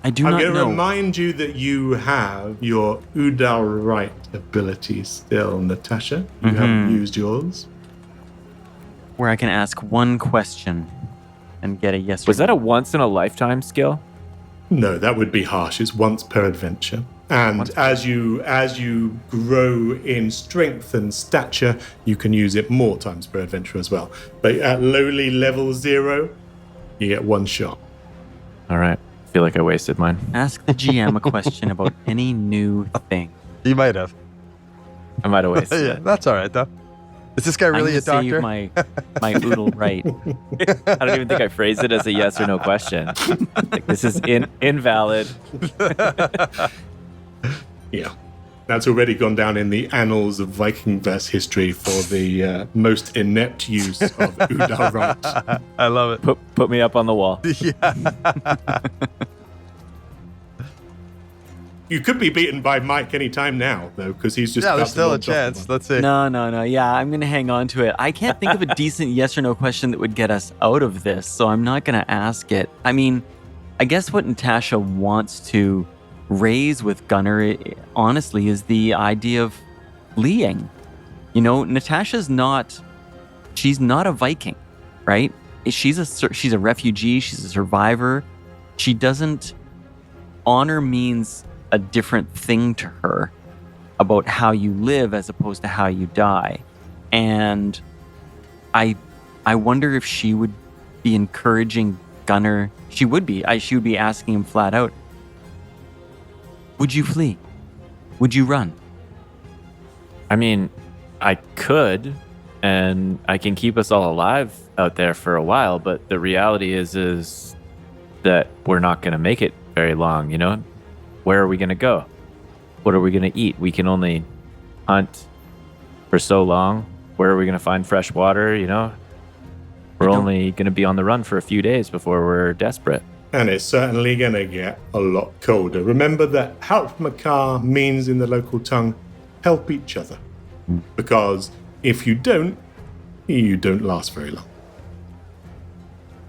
I do I'm not going to know. remind you that you have your Udal right ability still, Natasha. You haven't used yours. Where I can ask one question and get a yes Was or that a once in a lifetime skill? No, that would be harsh. It's once per adventure. And as you grow in strength and stature, you can use it more times per adventure as well. But at lowly level 0, you get one shot. All right. I feel like I wasted mine. Ask the GM a question about any new thing. You might have. I might have wasted Yeah, it. that's all right, though. Is this guy really a I'm doctor? gonna save my oodle right. I don't even think I phrased it as a yes or no question. Like, this is invalid. Yeah. That's already gone down in the annals of Vikingverse history for the most inept use of Udal right. I love it. Put me up on the wall. Yeah. You could be beaten by Mike any time now, though, because he's just... Yeah, about there's to still a launch off the chance. one. Let's see. No. Yeah, I'm going to hang on to it. I can't think of a decent yes or no question that would get us out of this, so I'm not going to ask it. I mean, I guess what Natasha wants to raise with Gunnar, honestly, is the idea of fleeing. You know, Natasha's not... She's not a Viking, right? She's a refugee. She's a survivor. She doesn't... Honor means a different thing to her about how you live as opposed to how you die. And I wonder if she would be encouraging Gunnar. She would be. She would be asking him flat out, would you flee? Would you run? I mean, I could, and I can keep us all alive out there for a while, but the reality is that we're not going to make it very long, you know? Where are we going to go? What are we going to eat? We can only hunt for so long. Where are we going to find fresh water, you know? We're only going to be on the run for a few days before we're desperate. And it's certainly going to get a lot colder. Remember that help Makar means in the local tongue, help each other. Because if you don't last very long.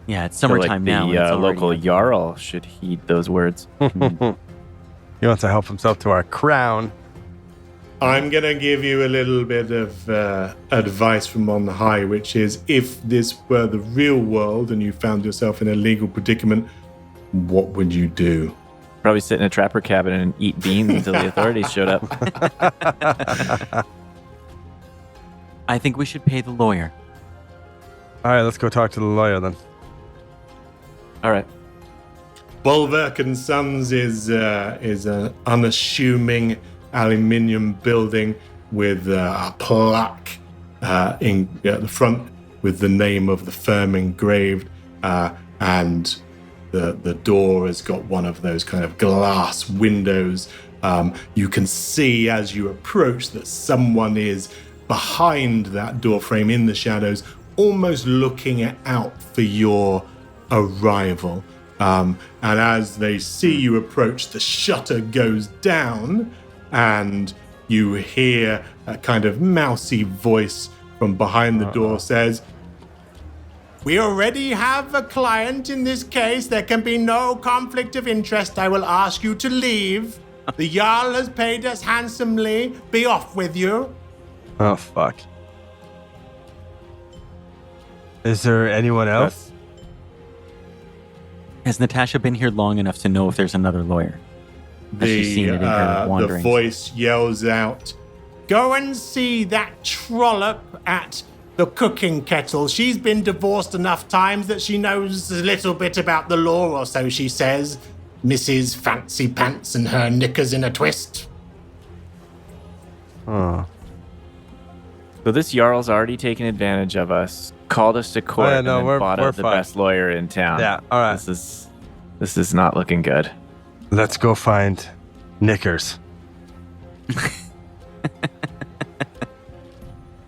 Yeah, it's I feel summertime now. and The it's already- local Jarl should heed those words. He wants to help himself to our crown. I'm going to give you a little bit of advice from on high, which is if this were the real world and you found yourself in a legal predicament, what would you do? Probably sit in a trapper cabin and eat beans until the authorities showed up. I think we should pay the lawyer. All right, let's go talk to the lawyer then. All right. Bulwark and Sons is an unassuming aluminium building with a plaque in at the front with the name of the firm engraved, and the door has got one of those kind of glass windows. You can see as you approach that someone is behind that door frame in the shadows, almost looking out for your arrival. And as they see you approach, the shutter goes down and you hear a kind of mousy voice from behind the door says, "We already have a client in this case. There can be no conflict of interest. I will ask you to leave. The Jarl has paid us handsomely. Be off with you." Oh, fuck. Is there anyone else? Has Natasha been here long enough to know if there's another lawyer? Has she seen it in her The wanderings? voice yells out, "Go and see that trollop at the cooking kettle. She's been divorced enough times that she knows a little bit about the law, or so she says. Mrs. Fancy Pants and her knickers in a twist." Oh. So this Jarl's already taken advantage of us, called us to court, Yeah, and no, then we're bought out the fine. best lawyer in town. Yeah, all right. This is not looking good. Let's go find Knickers.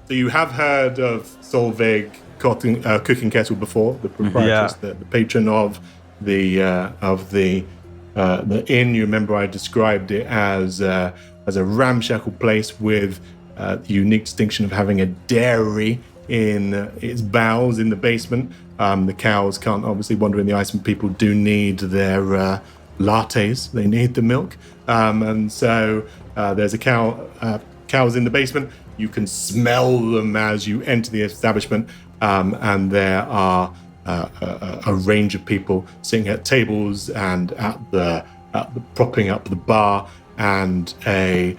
So you have heard of Solveig Cooking Kettle before, the proprietress, the patron of the inn. You remember I described it as a ramshackle place with the unique distinction of having a dairy in its bowels in the basement. The cows can't obviously wander in the ice, and people do need their lattes. They need the milk, and so there's cows in the basement. You can smell them as you enter the establishment, and there are a range of people sitting at tables and at the propping up the bar, and a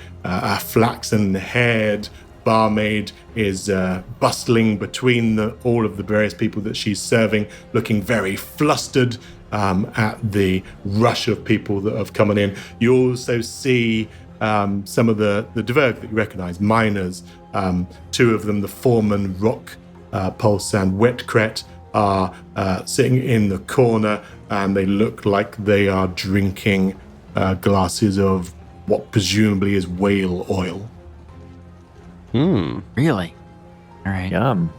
flaxen-haired barmaid is bustling between all of the various people that she's serving, looking very flustered at the rush of people that have come in. You also see some of the Dverg that you recognize, miners. Two of them, the foreman, Rock, Pulse, and Wetcret, are sitting in the corner, and they look like they are drinking glasses of what presumably is whale oil. Really? All right. Yum.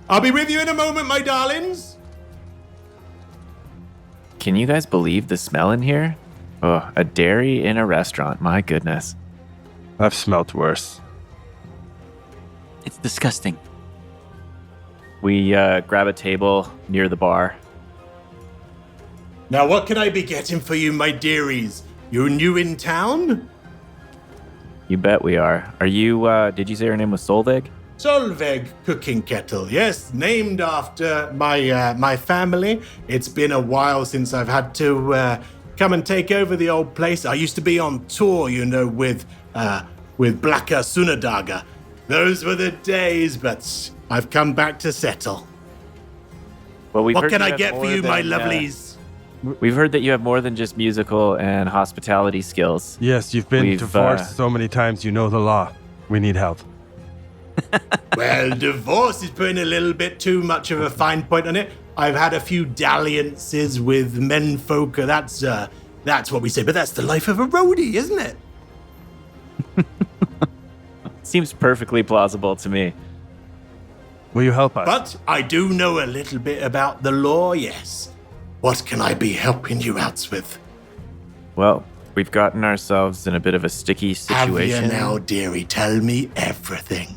I'll be with you in a moment, my darlings. Can you guys believe the smell in here? Oh, a dairy in a restaurant. My goodness. I've smelt worse. It's disgusting. We grab a table near the bar. Now, what can I be getting for you, my dearies? You new in town? You bet we are. Are you, did you say her name was Solveig? Solveig cooking kettle, yes, named after my family. It's been a while since I've had to come and take over the old place. I used to be on tour, with Blacker Sunadaga. Those were the days, but I've come back to settle. Well, What can I get for you, my lovelies? We've heard that you have more than just musical and hospitality skills. Yes, you've been We've, divorced so many times, you know the law. We need help. Well, divorce is putting a little bit too much of a fine point on it. I've had a few dalliances with menfolk. That's what we say, but that's the life of a roadie, isn't it? Seems perfectly plausible to me. Will you help us? But I do know a little bit about the law, yes. What can I be helping you out with? Well, we've gotten ourselves in a bit of a sticky situation. Have you now, dearie? Tell me everything.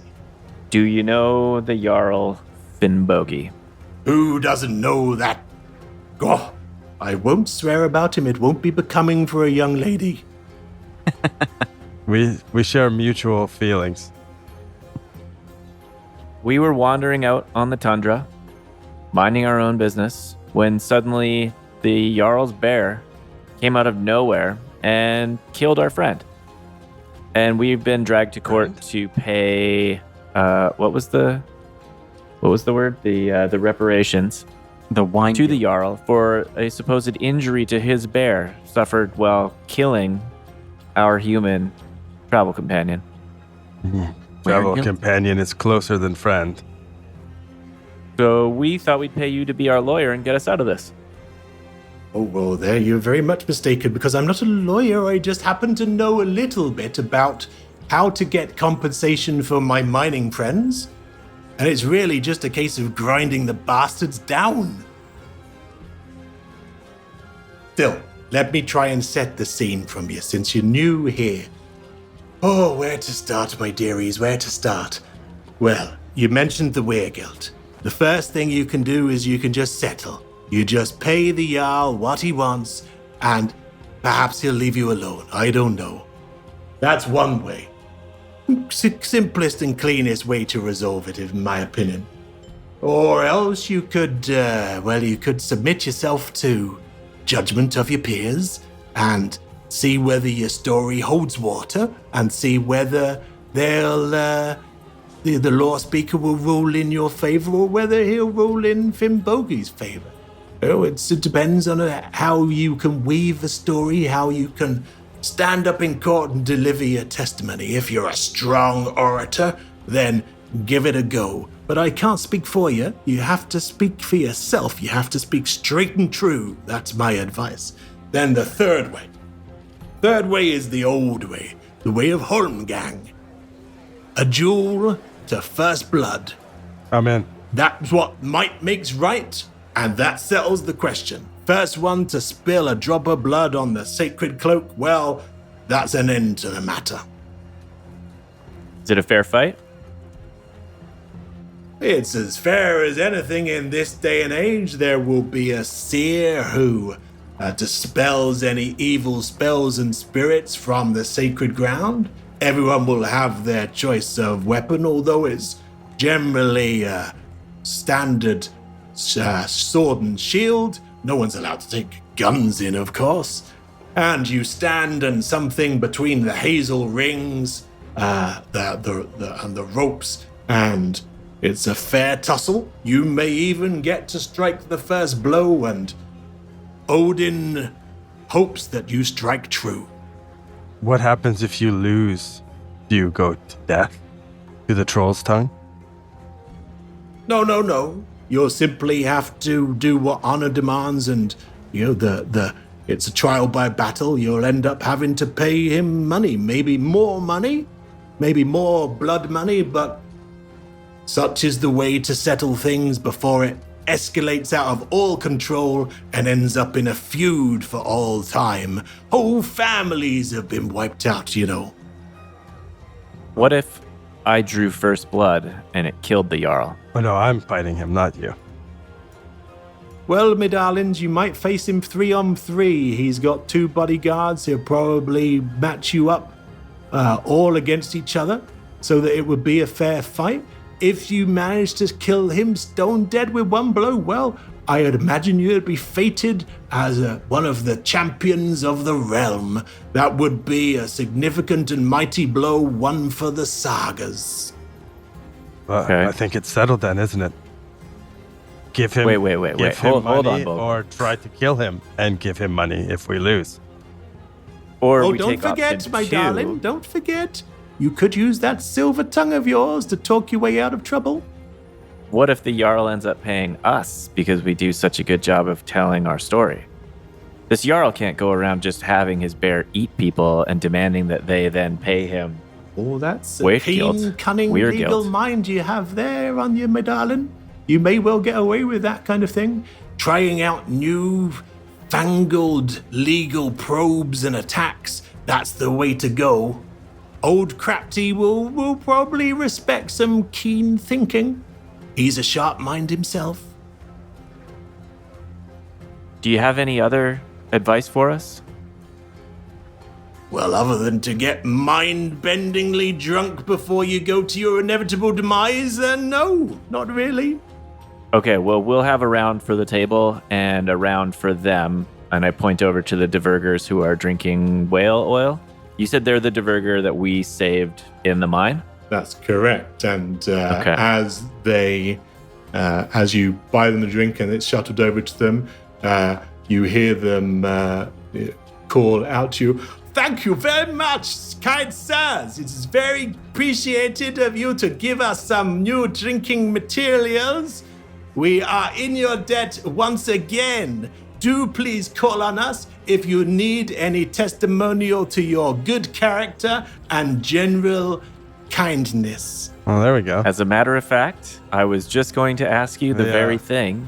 Do you know the Jarl Bogull? Who doesn't know that? Oh, I won't swear about him. It won't be becoming for a young lady. We share mutual feelings. We were wandering out on the tundra, minding our own business, when suddenly the Jarl's bear came out of nowhere and killed our friend. And we've been dragged to court to pay what was the word? The reparations The wine to the Jarl for a supposed injury to his bear suffered while killing our human travel companion. Travel guilt. companion is closer than friend. So we thought we'd pay you to be our lawyer and get us out of this. Oh, well, there you're very much mistaken because I'm not a lawyer. I just happen to know a little bit about how to get compensation for my mining friends. And it's really just a case of grinding the bastards down. Still, let me try and set the scene from you since you're new here. Oh, where to start, my dearies, where to start? Well, you mentioned the weregilt. The first thing you can do is you can just settle. You just pay the Jarl what he wants, and perhaps he'll leave you alone. I don't know. That's one way. Simplest and cleanest way to resolve it, in my opinion. Or else you could, you could submit yourself to judgment of your peers and see whether your story holds water and see whether the law speaker will rule in your favor or whether he'll rule in Bogull's favor. Oh, it depends on how you can weave the story, how you can stand up in court and deliver your testimony. If you're a strong orator, then give it a go. But I can't speak for you. You have to speak for yourself. You have to speak straight and true. That's my advice. Then the third way. Third way is the old way, the way of Holmgang. A duel to first blood. Amen. That's what might makes right, and that settles the question. First one to spill a drop of blood on the sacred cloak, well, that's an end to the matter. Is it a fair fight? It's as fair as anything in this day and age. There will be a seer who dispels any evil spells and spirits from the sacred ground. Everyone will have their choice of weapon, although it's generally standard sword and shield. No one's allowed to take guns in, of course. And you stand in something between the hazel rings, and the ropes, and it's a fair tussle. You may even get to strike the first blow, and Odin hopes that you strike true. What happens if you lose? Do you go to death? To the troll's tongue? No. You'll simply have to do what honor demands, and it's a trial by battle. You'll end up having to pay him money, maybe more blood money, but such is the way to settle things before it escalates out of all control and ends up in a feud for all time. Whole families have been wiped out, you know. What if I drew first blood and it killed the Jarl? Oh, no, I'm fighting him, not you. Well, my darlings, you might face him 3-on-3. He's got 2 bodyguards. He'll probably match you up all against each other so that it would be a fair fight. If you manage to kill him stone dead with 1 blow, well, I'd imagine you'd be fated as one of the champions of the realm. That would be a significant and mighty blow, one for the sagas. Well, Okay. I think it's settled then, isn't it? Give him. Wait. Give him Hold money, on, Bogull. or try to kill him and give him money if we lose. Or Oh, we don't take forget, option my 2. darling, don't forget. You could use that silver tongue of yours to talk your way out of trouble. What if the Jarl ends up paying us because we do such a good job of telling our story? This Jarl can't go around just having his bear eat people and demanding that they then pay him. Oh, that's a Weird keen, guilt. cunning Weird legal guilt. mind you have there on you, my darling. You may well get away with that kind of thing. Trying out new, fangled legal probes and attacks, that's the way to go. Old Crafty will probably respect some keen thinking. He's a sharp mind himself. Do you have any other advice for us? Well, other than to get mind-bendingly drunk before you go to your inevitable demise, no, not really. Okay, well, we'll have a round for the table and a round for them. And I point over to the divergers who are drinking whale oil. You said they're the diverger that we saved in the mine? That's correct. And Okay. as you buy them a drink and it's shuttled over to them, you hear them call out to you, "Thank you very much, kind sirs. It is very appreciated of you to give us some new drinking materials. We are in your debt once again. Do please call on us if you need any testimonial to your good character and general kindness." Well, there we go. As a matter of fact, I was just going to ask you the Yeah. very thing.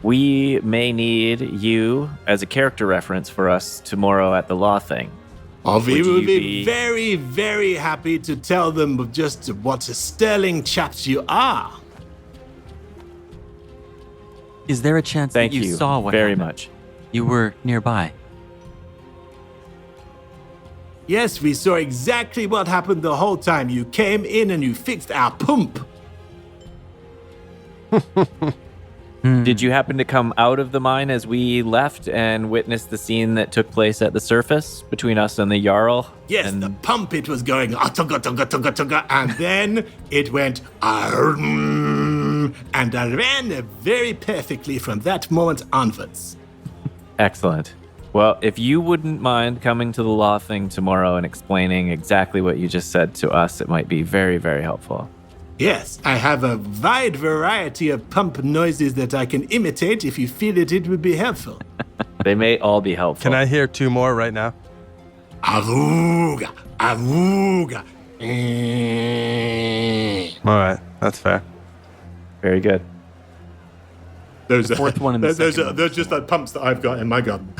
We may need you as a character reference for us tomorrow at the law thing. We Would would you be be- very, very happy to tell them just what a sterling chaps you are. Is there a chance Thank that you you saw what very happened? much. You were nearby. Yes, we saw exactly what happened the whole time. You came in and you fixed our pump. Did you happen to come out of the mine as we left and witness the scene that took place at the surface between us and the Jarl? Yes, And the pump, it was going, tunga, tunga, tunga, tunga, and then it went, and I ran very perfectly from that moment onwards. Excellent. Well, if you wouldn't mind coming to the law thing tomorrow and explaining exactly what you just said to us, it might be very, very helpful. Yes, I have a wide variety of pump noises that I can imitate if you feel it would be helpful. They may all be helpful. Can I hear 2 more right now? Aruga, aruga. All right, that's fair. Very good. Those fourth one and the those second are one. those just like pumps that I've got in my garden.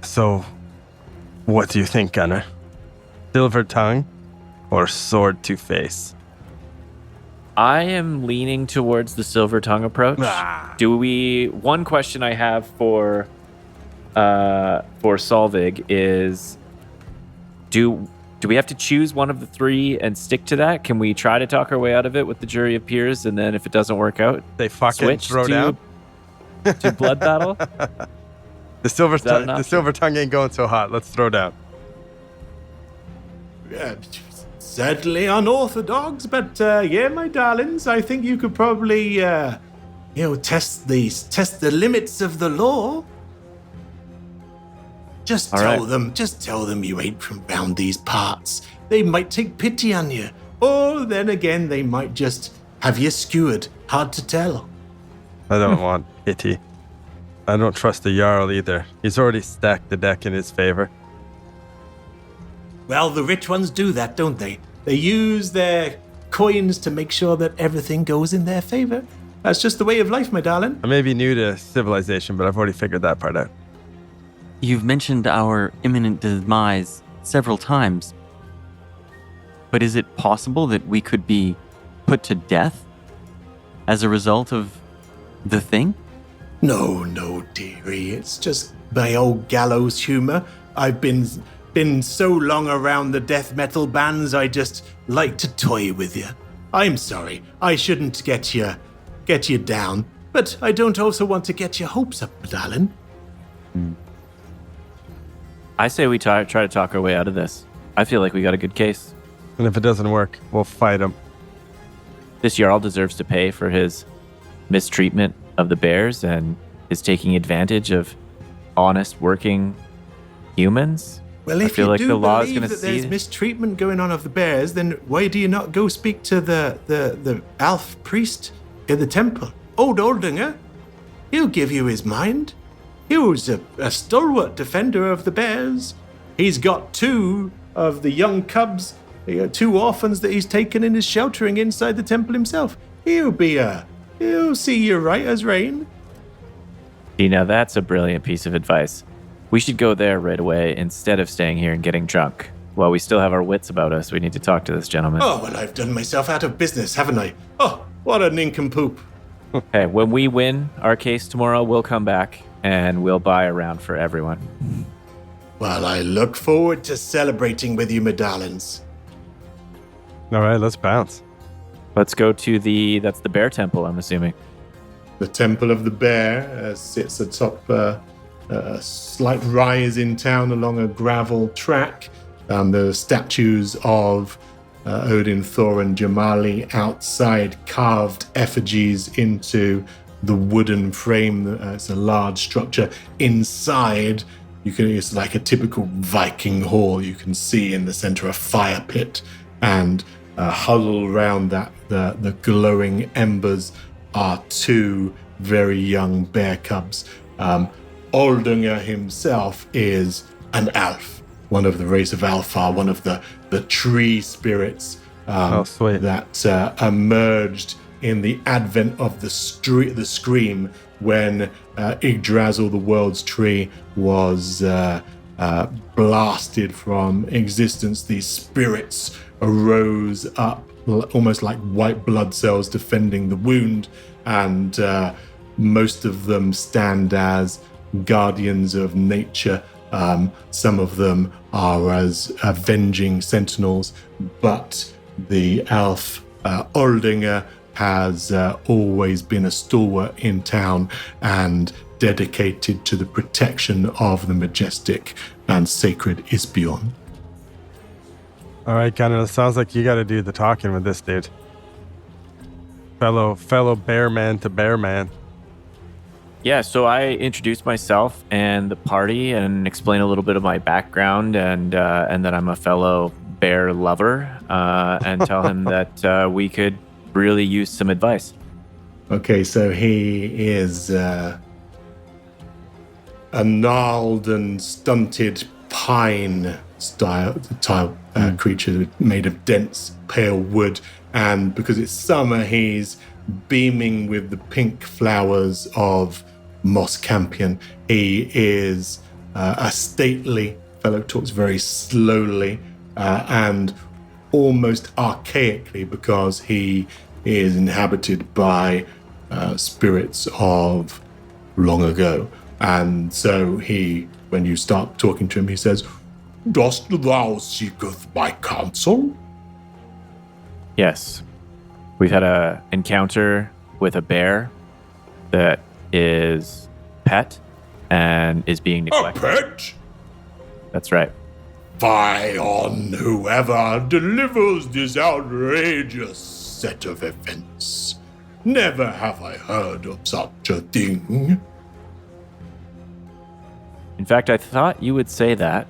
So, what do you think, Gunner? Silver tongue or sword to face? I am leaning towards the silver tongue approach. One question I have for Solvig is do we have to choose one of the 3 and stick to that? Can we try to talk our way out of it with the jury of peers, and then if it doesn't work out, They fucking switch throw to, down. to blood battle? The silver that an tongue. The option? silver tongue ain't going so hot. Let's throw down. Certainly unorthodox, but yeah, my darlings, I think you could probably, test the limits of the law. Just All tell right. them you ain't from round these parts. They might take pity on you, or then again, they might just have you skewered. Hard to tell. I don't want pity. I don't trust the Jarl either. He's already stacked the deck in his favor. Well, the rich ones do that, don't they? They use their coins to make sure that everything goes in their favor. That's just the way of life, my darling. I may be new to civilization, but I've already figured that part out. You've mentioned our imminent demise several times. But is it possible that we could be put to death as a result of the thing? No, dearie. It's just my old gallows humor. I've been so long around the death metal bands, I just like to toy with you. I'm sorry. I shouldn't get you down, but I don't also want to get your hopes up, my darling. I say we try to talk our way out of this. I feel like we got a good case. And if it doesn't work, we'll fight him. This Jarl deserves to pay for his mistreatment of the bears and his taking advantage of honest working humans. Well, I if feel you like do the law is believe going to that there's see. mistreatment going on of the bears, then why do you not go speak to the elf priest in the temple, old Oldinger? He'll give you his mind. He was a stalwart defender of the bears. He's got 2 of the young cubs, 2 orphans that he's taken and is sheltering inside the temple himself. He'll see you right as rain. See, now that's a brilliant piece of advice. We should go there right away instead of staying here and getting drunk. While we still have our wits about us, we need to talk to this gentleman. Oh, well, I've done myself out of business, haven't I? Oh, what a nincompoop. Hey, when we win our case tomorrow, we'll come back and we'll buy a round for everyone. Well, I look forward to celebrating with you, my darlings. All right, let's bounce. Let's go to that's the bear temple, I'm assuming. The Temple of the Bear sits atop a slight rise in town along a gravel track. The statues of Odin, Thor, and Jamali outside, carved effigies into the wooden frame. It's a large structure. Inside, it's like a typical Viking hall. You can see in the center a fire pit, and huddled around that, the glowing embers are 2 very young bear cubs. Oldinger himself is an elf, one of the race of Alfar, one of the tree spirits Sweet. that emerged in the advent of the scream when Yggdrasil, the world's tree, was blasted from existence. These spirits arose up almost like white blood cells defending the wound, and most of them stand as guardians of nature. Some of them are as avenging sentinels, but the elf Oldinger has always been a stalwart in town and dedicated to the protection of the majestic and sacred Isbion. All right, Gunnar, it sounds like you got to do the talking with this dude. Fellow bear man to bear man. Yeah, so I introduce myself and the party and explain a little bit of my background and that I'm a fellow bear lover and tell him that we could really use some advice. Okay, so he is a gnarled and stunted pine style creature made of dense, pale wood. And because it's summer, he's beaming with the pink flowers of moss campion. He is a stately fellow, talks very slowly and almost archaically, because he is inhabited by spirits of long ago. And so when you start talking to him, he says, "Dost thou seeketh my counsel?" Yes. We've had an encounter with a bear that is pet and is being A neglected. pet? That's right. Fie on whoever delivers this outrageous set of events. Never have I heard of such a thing. In fact, I thought you would say that.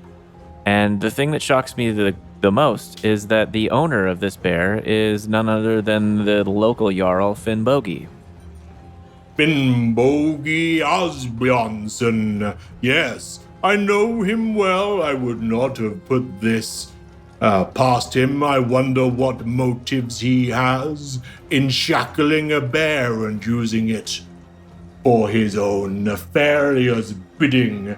And the thing that shocks me the most is that the owner of this bear is none other than the local Jarl Bogull. Finnbogi Asbjornsson. Yes, I know him well. I would not have put this past him. I wonder what motives he has in shackling a bear and using it for his own nefarious bidding.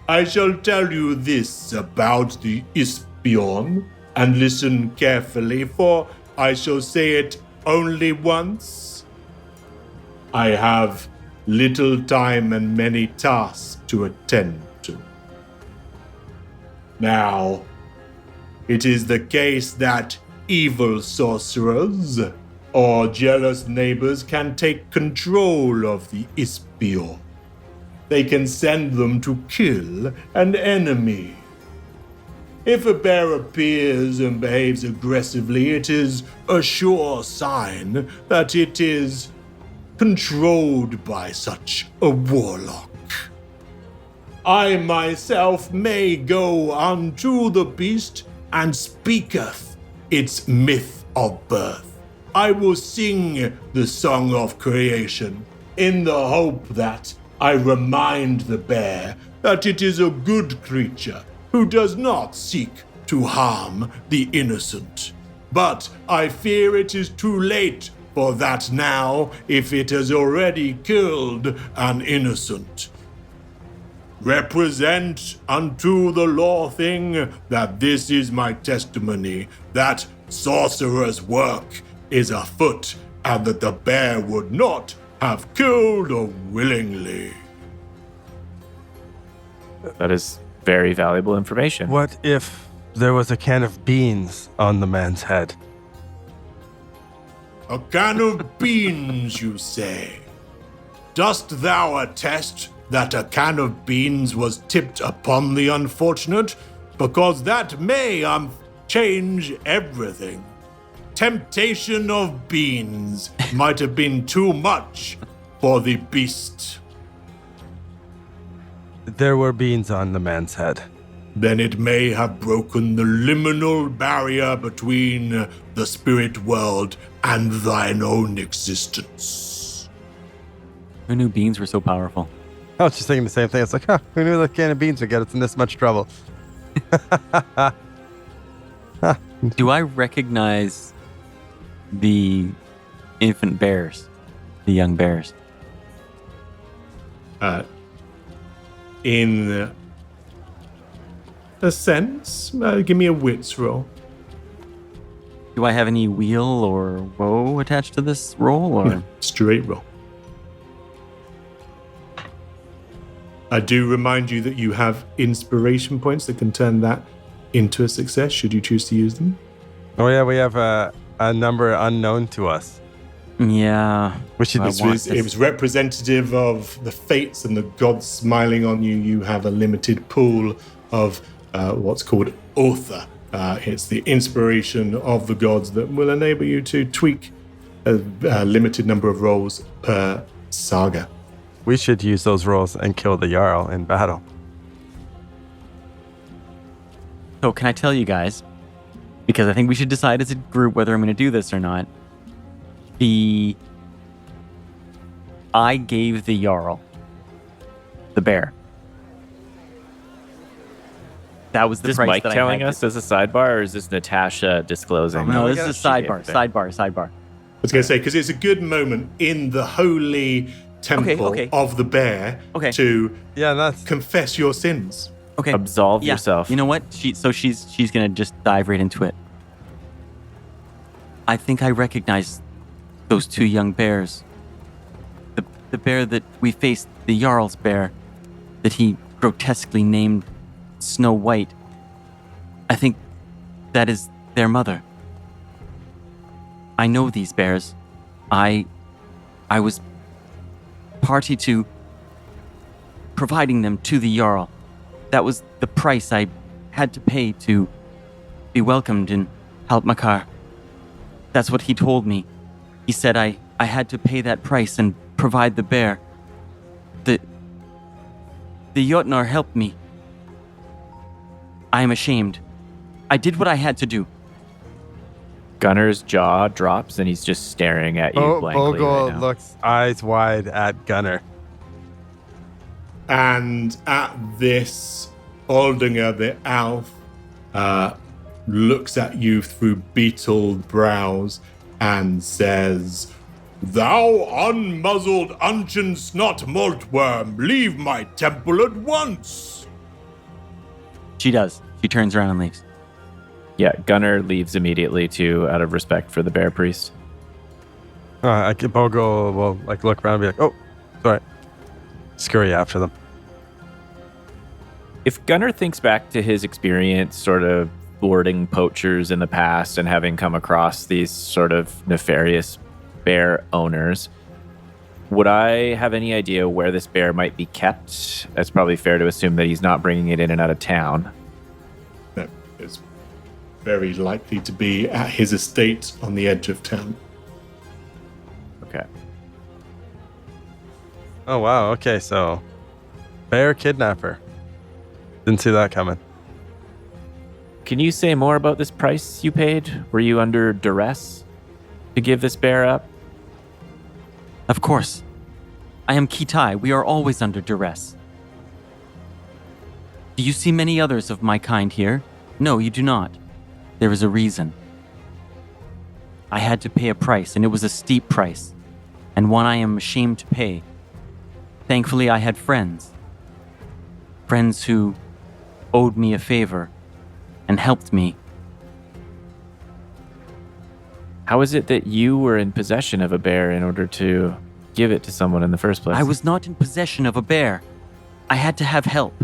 I shall tell you this about the Ispion, and listen carefully, for I shall say it only once. I have little time and many tasks to attend to. Now, it is the case that evil sorcerers or jealous neighbors can take control of the Ispion. They can send them to kill an enemy. If a bear appears and behaves aggressively, it is a sure sign that it is controlled by such a warlock. I myself may go unto the beast and speaketh its myth of birth. I will sing the song of creation in the hope that I remind the bear that it is a good creature who does not seek to harm the innocent. But I fear it is too late for that now, if it has already killed an innocent. Represent unto the law thing that this is my testimony, that sorcerer's work is afoot, and that the bear would not have killed willingly. That is very valuable information. What if there was a can of beans on the man's head? A can of beans, you say? Dost thou attest that a can of beans was tipped upon the unfortunate? Because that may change everything. Temptation of beans might have been too much for the beast. There were beans on the man's head. Then it may have broken the liminal barrier between the spirit world and thine own existence. Who knew beans were so powerful? I was just thinking the same thing. It's like, who knew the can of beans would get us in this much trouble? Do I recognize the infant bears, the young bears? In a sense, give me a wits roll. Do I have any wheel or woe attached to this roll? Or No, straight roll. I do remind you that you have inspiration points that can turn that into a success should you choose to use them. Oh yeah, we have a number unknown to us. Yeah. Which should It was representative of the fates and the gods smiling on you. You have a limited pool of what's called Otha. It's the inspiration of the gods that will enable you to tweak a limited number of rolls per saga. We should use those rolls and kill the Jarl in battle. So can I tell you guys, because I think we should decide as a group whether I'm going to do this or not. I gave the Jarl the bear. That was Is the this price Mike that telling I had us as a sidebar, or is this Natasha disclosing? No, we this is a gotta- sidebar. I was going to say, because it's a good moment in the holy temple Okay. of the bear Okay. to Yeah, that's confess your sins. Okay. Absolve Yeah. yourself. You know what? She's gonna just dive right into it. I think I recognize those two young bears. The bear that we faced, the Jarl's bear, that he grotesquely named Snow White. I think that is their mother. I know these bears. I was party to providing them to the Jarl. That was the price I had to pay to be welcomed in Haltmakar. That's what he told me. He said I had to pay that price and provide the bear. The Jotnar helped me. I am ashamed. I did what I had to do. Gunner's jaw drops and he's just staring at you blankly Bogull right now. looks eyes wide at Gunner. And at this, Aldinger, the elf, looks at you through beetled brows and says, "Thou unmuzzled uncheon snot maltworm, leave my temple at once." She does. She turns around and leaves. Yeah, Gunnar leaves immediately too, out of respect for the bear priest. Bogull will like look around and be like, "Oh, sorry." Scurry after them. If Gunnar thinks back to his experience sort of boarding poachers in the past and having come across these sort of nefarious bear owners, would I have any idea where this bear might be kept? That's probably fair to assume that he's not bringing it in and out of town. No, it's very likely to be at his estate on the edge of town. Okay. Oh wow. Okay, so bear kidnapper. Didn't see that coming. Can you say more about this price you paid? Were you under duress to give this bear up? Of course. I am Kitai. We are always under duress. Do you see many others of my kind here? No, you do not. There is a reason. I had to pay a price, and it was a steep price, and one I am ashamed to pay. Thankfully, I had friends. Friends who owed me a favor and helped me. How is it that you were in possession of a bear in order to give it to someone in the first place? I was not in possession of a bear. I had to have help.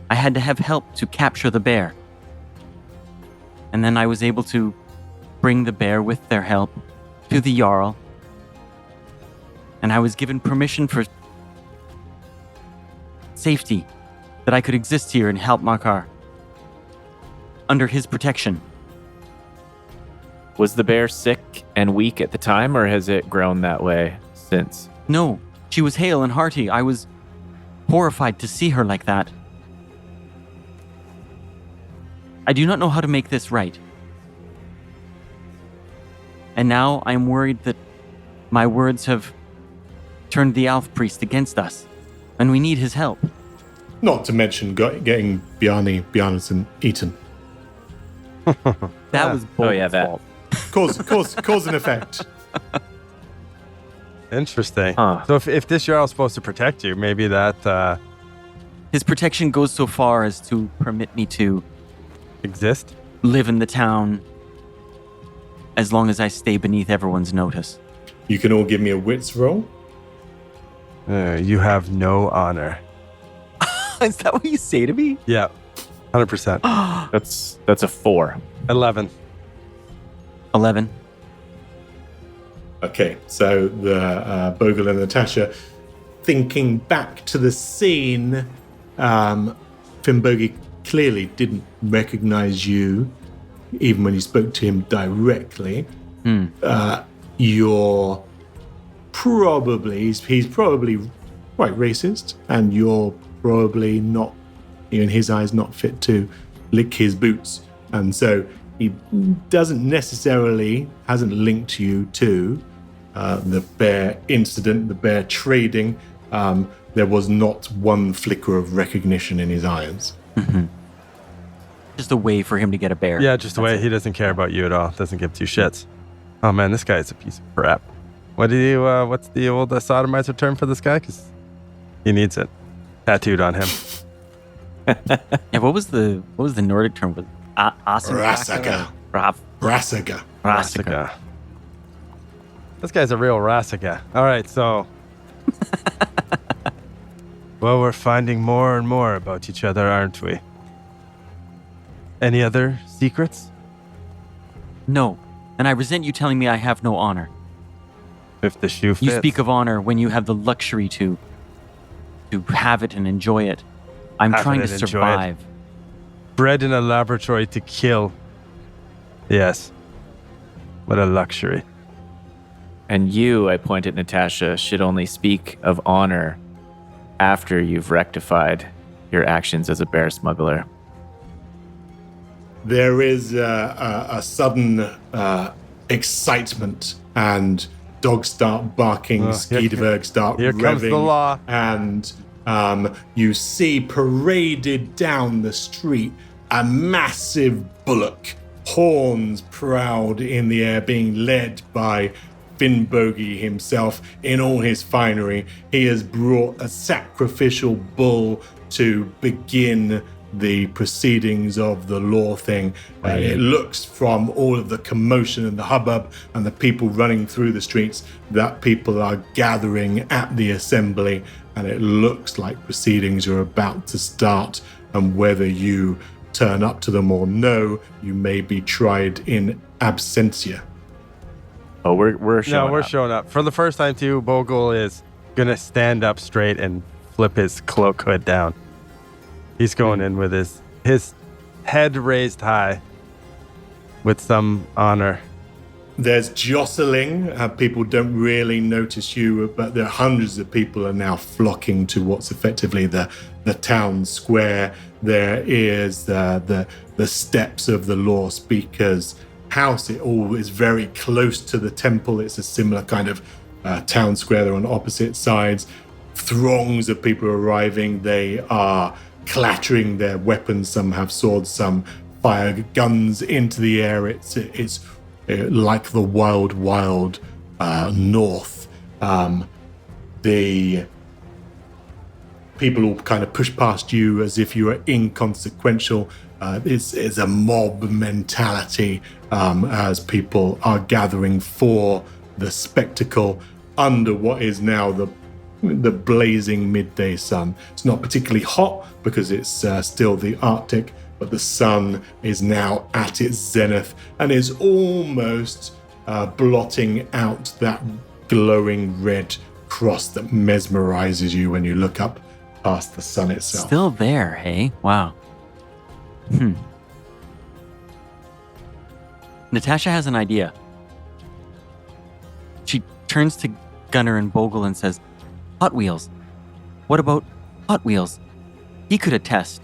I had to have help to capture the bear. And then I was able to bring the bear with their help to the Jarl. And I was given permission for safety, that I could exist here and help Makar under his protection. Was the bear sick and weak at the time, or has it grown that way since? No, she was hale and hearty. I was horrified to see her like that. I do not know how to make this right. And now I am worried that my words have turned the elf priest against us, and we need his help. Not to mention getting Bjarnason eaten. That was Bogull's fault. Cause and effect. Interesting. Huh. So if this Jarl is supposed to protect you, maybe that His protection goes so far as to permit me to exist. live in the town as long as I stay beneath everyone's notice. You can all give me a wits roll. You have no honor. Is that what you say to me? Yeah, 100%. That's a 4. 11. 11. Okay, so the Bogull and Natasha, thinking back to the scene, Finnbogi clearly didn't recognize you, even when you spoke to him directly. You're probably, he's probably quite racist, and you're probably not, in his eyes, not fit to lick his boots. And so he hasn't linked you to the bear incident, the bear trading. There was not one flicker of recognition in his eyes. Mm-hmm. Just a way for him to get a bear. Yeah, just the way That's it. he doesn't care about you at all. Doesn't give two shits. Oh man, this guy's a piece of crap. What do you? What's the old sodomizer term for this guy? Because he needs it tattooed on him. Yeah, what was the Nordic term? Was Rassaka. Rassaka. Rassaka. This guy's a real Rassaka. All right, so. Well, we're finding more and more about each other, aren't we? Any other secrets? No, and I resent you telling me I have no honor. If the shoe fits. You speak of honor when you have the luxury to have it and enjoy it. I'm Have trying it to and enjoy it. survive. Bred in a laboratory to kill. Yes. What a luxury. And you, I point at Natasha, should only speak of honor after you've rectified your actions as a bear smuggler. There is a sudden excitement, and dogs start barking, Skeedeberg start here revving, comes the law. and you see paraded down the street a massive bullock horns proud in the air, being led by Finnbogi himself in all his finery. He has brought a sacrificial bull to begin the proceedings of the law thing. It looks from all of the commotion and the hubbub and the people running through the streets that people are gathering at the assembly, and it looks like proceedings are about to start, and whether you turn up to them or no, you may be tried in absentia. Oh, we're showing No, we're up. showing up. For the first time, too, Bogull is going to stand up straight and flip his cloak hood down. He's going in with his head raised high with some honor. There's jostling. People don't really notice you, but there are hundreds of people are now flocking to what's effectively the town square. There is the steps of the law speaker's house. It all is very close to the temple. It's a similar kind of town square. They're on opposite sides. Throngs of people arriving. They are clattering their weapons. Some have swords, some fire guns into the air. It's like the wild north. The people all kind of push past you as if you are inconsequential. It's a mob mentality as people are gathering for the spectacle under what is now the blazing midday sun. It's not particularly hot because it's still the Arctic, but the sun is now at its zenith and is almost blotting out that glowing red cross that mesmerizes you when you look up past the sun itself. Still there, hey? Wow. Natasha has an idea. She turns to Gunnar and Bogull and says, Hot Wheels. What about Hot Wheels? He could attest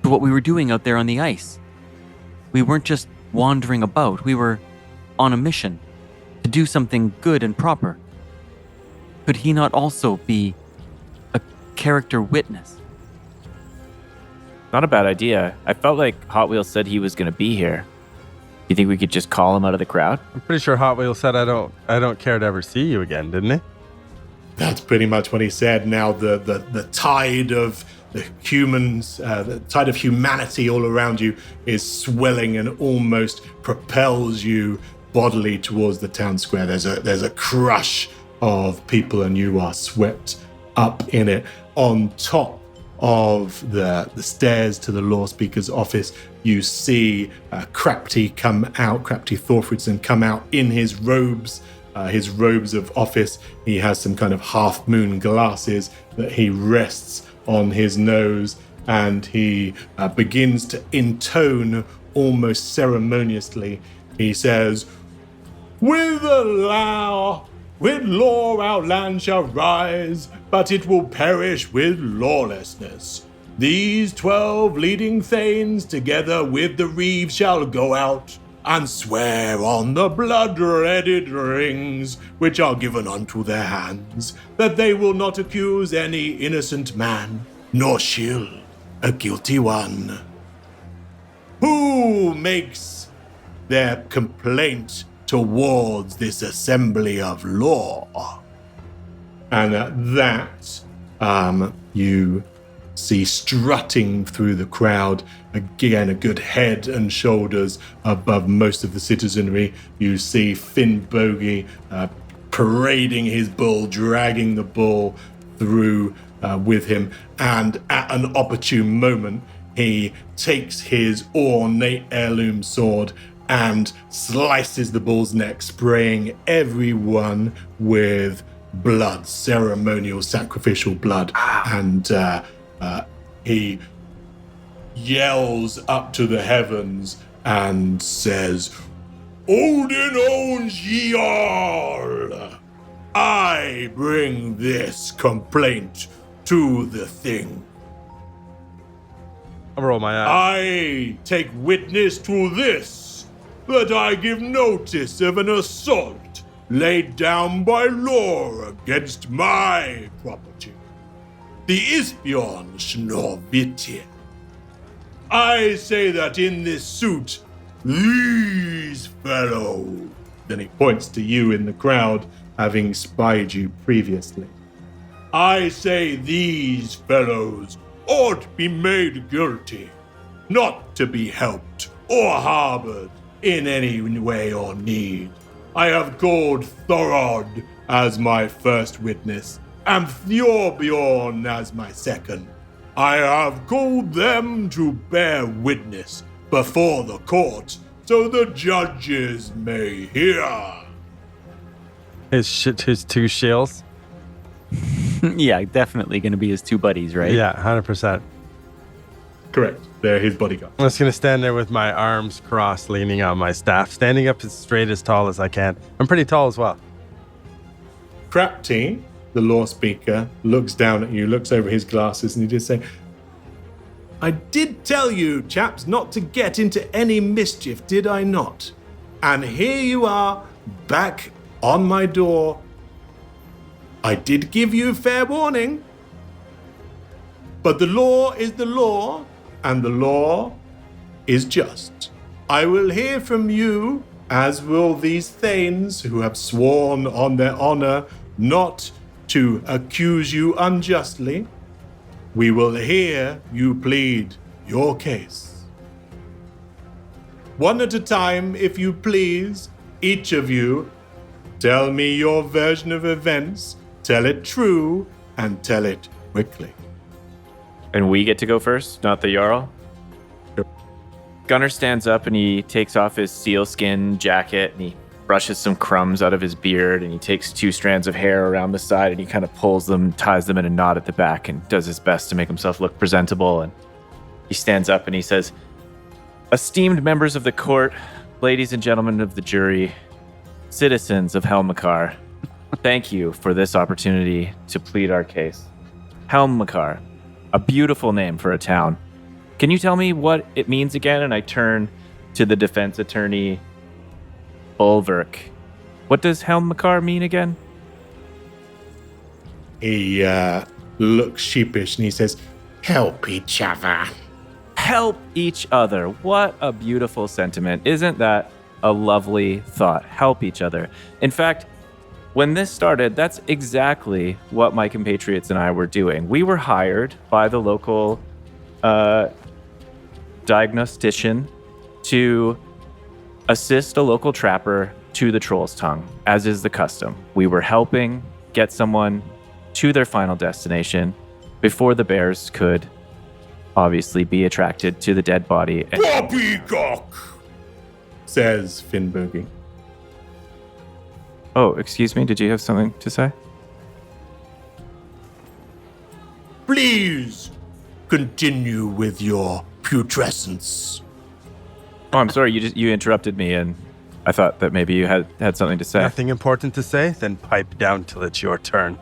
to what we were doing out there on the ice. We weren't just wandering about. We were on a mission to do something good and proper. Could he not also be a character witness? Not a bad idea. I felt like Hot Wheels said he was going to be here. You think we could just call him out of the crowd? I'm pretty sure Hot Wheels said, I don't care to ever see you again, didn't he? That's pretty much what he said. Now the tide of the humans, the tide of humanity all around you is swelling and almost propels you bodily towards the town square. There's a crush of people and you are swept up in it. On top of the stairs to the law speaker's office, you see Crapty Thorfridson come out in his robes of office. He has some kind of half moon glasses that he rests on his nose, and he begins to intone almost ceremoniously. He says, with law our land shall rise, but it will perish with lawlessness. These 12 leading thanes together with the reeve shall go out and swear on the blood-redded rings which are given unto their hands, that they will not accuse any innocent man, nor shield a guilty one. Who makes their complaint towards this assembly of law? And at that, you see strutting through the crowd, again a good head and shoulders above most of the citizenry. You see Finnbogi parading his bull, dragging the bull through with him, and at an opportune moment, he takes his ornate heirloom sword and slices the bull's neck, spraying everyone with blood, ceremonial sacrificial blood. And he yells up to the heavens and says, Odin owns Jarl! I bring this complaint to the thing. I'll roll my eyes. I take witness to this, that I give notice of an assault laid down by law against my property, the Isbjorn Snorvitje. I say that in this suit, These fellows. Then he points to you in the crowd, having spied you previously. I say these fellows ought be made guilty, not to be helped or harbored in any way or need. I have called Thorod as my first witness, and Thorbjorn as my second. I have called them to bear witness before the court, so the judges may hear. His two shills. Yeah, definitely going to be his two buddies, right? Yeah, 100%. Correct. They're his bodyguard. I'm just going to stand there with my arms crossed, leaning on my staff, standing up as straight as tall as I can. I'm pretty tall as well. Crapty, the law speaker, looks down at you, looks over his glasses, and he just says, I did tell you, chaps, not to get into any mischief, did I not? And here you are, back on my door. I did give you fair warning. But the law is the law, and the law is just. I will hear from you, as will these thanes who have sworn on their honor not to accuse you unjustly. We will hear you plead your case. One at a time, if you please, each of you, tell me your version of events, tell it true, and tell it quickly. And we get to go first, not the Jarl? Sure. Gunnar stands up and he takes off his sealskin jacket and he brushes some crumbs out of his beard and he takes 2 strands of hair around the side and he kind of pulls them, ties them in a knot at the back and does his best to make himself look presentable. And he stands up and he says, Esteemed members of the court, ladies and gentlemen of the jury, citizens of Helmikar, thank you for this opportunity to plead our case. Helmikar, a beautiful name for a town. Can you tell me what it means again? And I turn to the defense attorney, Ulverk. What does Helmikar mean again? He looks sheepish and he says, help each other. Help each other. What a beautiful sentiment. Isn't that a lovely thought? Help each other. In fact, when this started, that's exactly what my compatriots and I were doing. We were hired by the local diagnostician to assist a local trapper to the Troll's Tongue, as is the custom. We were helping get someone to their final destination before the bears could obviously be attracted to the dead body. Poppycock, says Finnbogi. Oh, excuse me, did you have something to say? Please continue with your putrescence. Oh, I'm sorry, you interrupted me and I thought that maybe you had something to say. Nothing important to say? Then pipe down till it's your turn.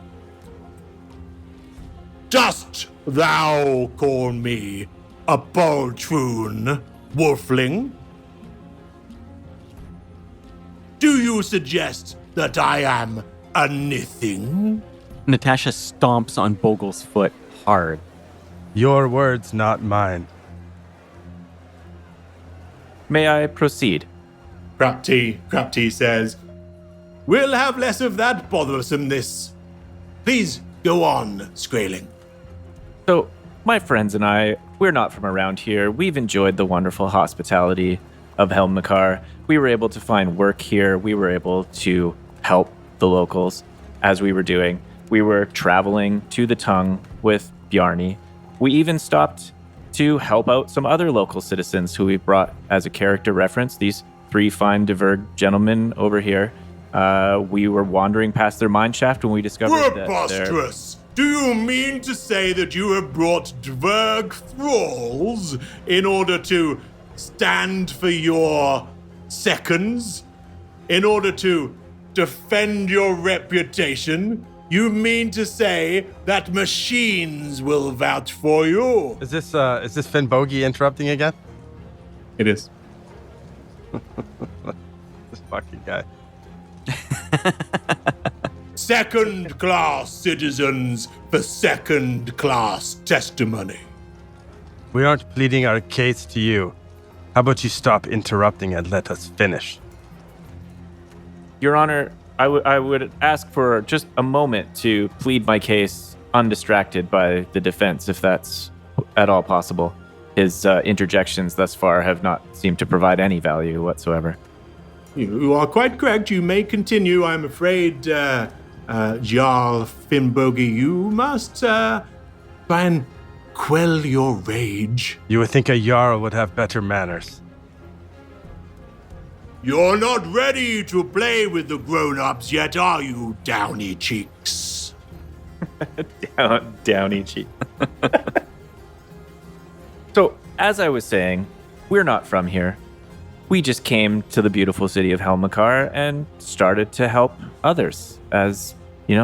Dost thou call me a poltroon, wolfling? Do you suggest that I am a nithing? Natasha stomps on Bogull's foot hard. Your words, not mine. May I proceed? Crapty says, we'll have less of that bothersomeness. Please go on, Skraeling. So, my friends and I, we're not from around here. We've enjoyed the wonderful hospitality of Helmikar. We were able to find work here. We were able to help the locals as we were doing. We were traveling to the Tongue with Bjarni. We even stopped to help out some other local citizens who we brought as a character reference. These 3 fine Diverg gentlemen over here. We were wandering past their mine shaft when we discovered that they're... Preposterous! Do you mean to say that you have brought Dverg thralls in order to stand for your seconds? In order to defend your reputation? You mean to say that machines will vouch for you? Is this Finnbogi interrupting again? It is. This fucking guy. Second-class citizens for second-class testimony. We aren't pleading our case to you. How about you stop interrupting and let us finish? Your Honor, I would ask for just a moment to plead my case undistracted by the defense, if that's at all possible. His interjections thus far have not seemed to provide any value whatsoever. You are quite correct. You may continue. I'm afraid, Jarl Finnbogi, you must try and quell your rage. You would think a Jarl would have better manners. You're not ready to play with the grown-ups yet, are you, Downy Cheeks? Downy cheek. So, as I was saying, we're not from here. We just came to the beautiful city of Helmakar and started to help others, as,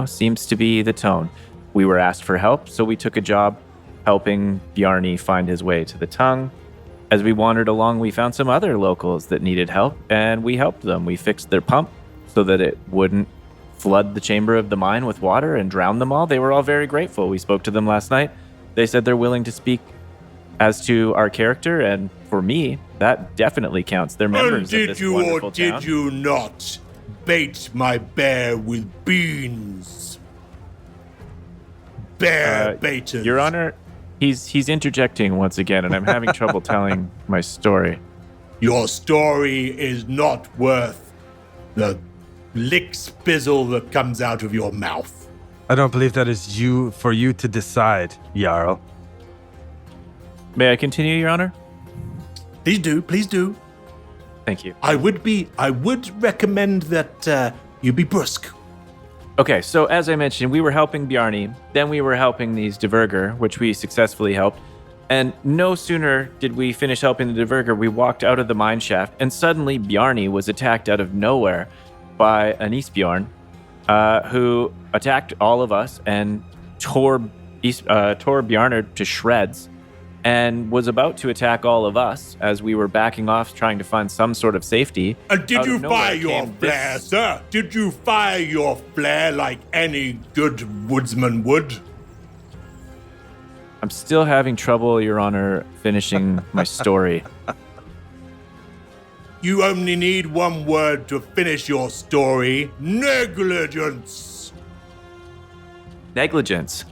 seems to be the tone. We were asked for help, so we took a job helping Bjarni find his way to the tongue. As we wandered along, we found some other locals that needed help, and we helped them. We fixed their pump so that it wouldn't flood the chamber of the mine with water and drown them all. They were all very grateful. We spoke to them last night. They said they're willing to speak as to our character, and for me, that definitely counts. They're members of this wonderful town. Did you not bait my bear with beans? Bear baiters. Your Honor, he's interjecting once again, and I'm having trouble telling my story. Your story is not worth the lick spizzle that comes out of your mouth. I don't believe that is for you to decide, Jarl. May I continue, Your Honor? Please do. Thank you. I would recommend that you be brusque. Okay, so as I mentioned, we were helping Bjarni, then we were helping these Diverger, which we successfully helped. And no sooner did we finish helping the Diverger, we walked out of the mine shaft, and suddenly Bjarni was attacked out of nowhere by an Isbjorn, who attacked all of us and tore Bjarni to shreds, and was about to attack all of us as we were backing off trying to find some sort of safety. And did you fire your flare, sir? Did you fire your flare like any good woodsman would? I'm still having trouble, Your Honor, finishing my story. You only need one word to finish your story. Negligence. Negligence.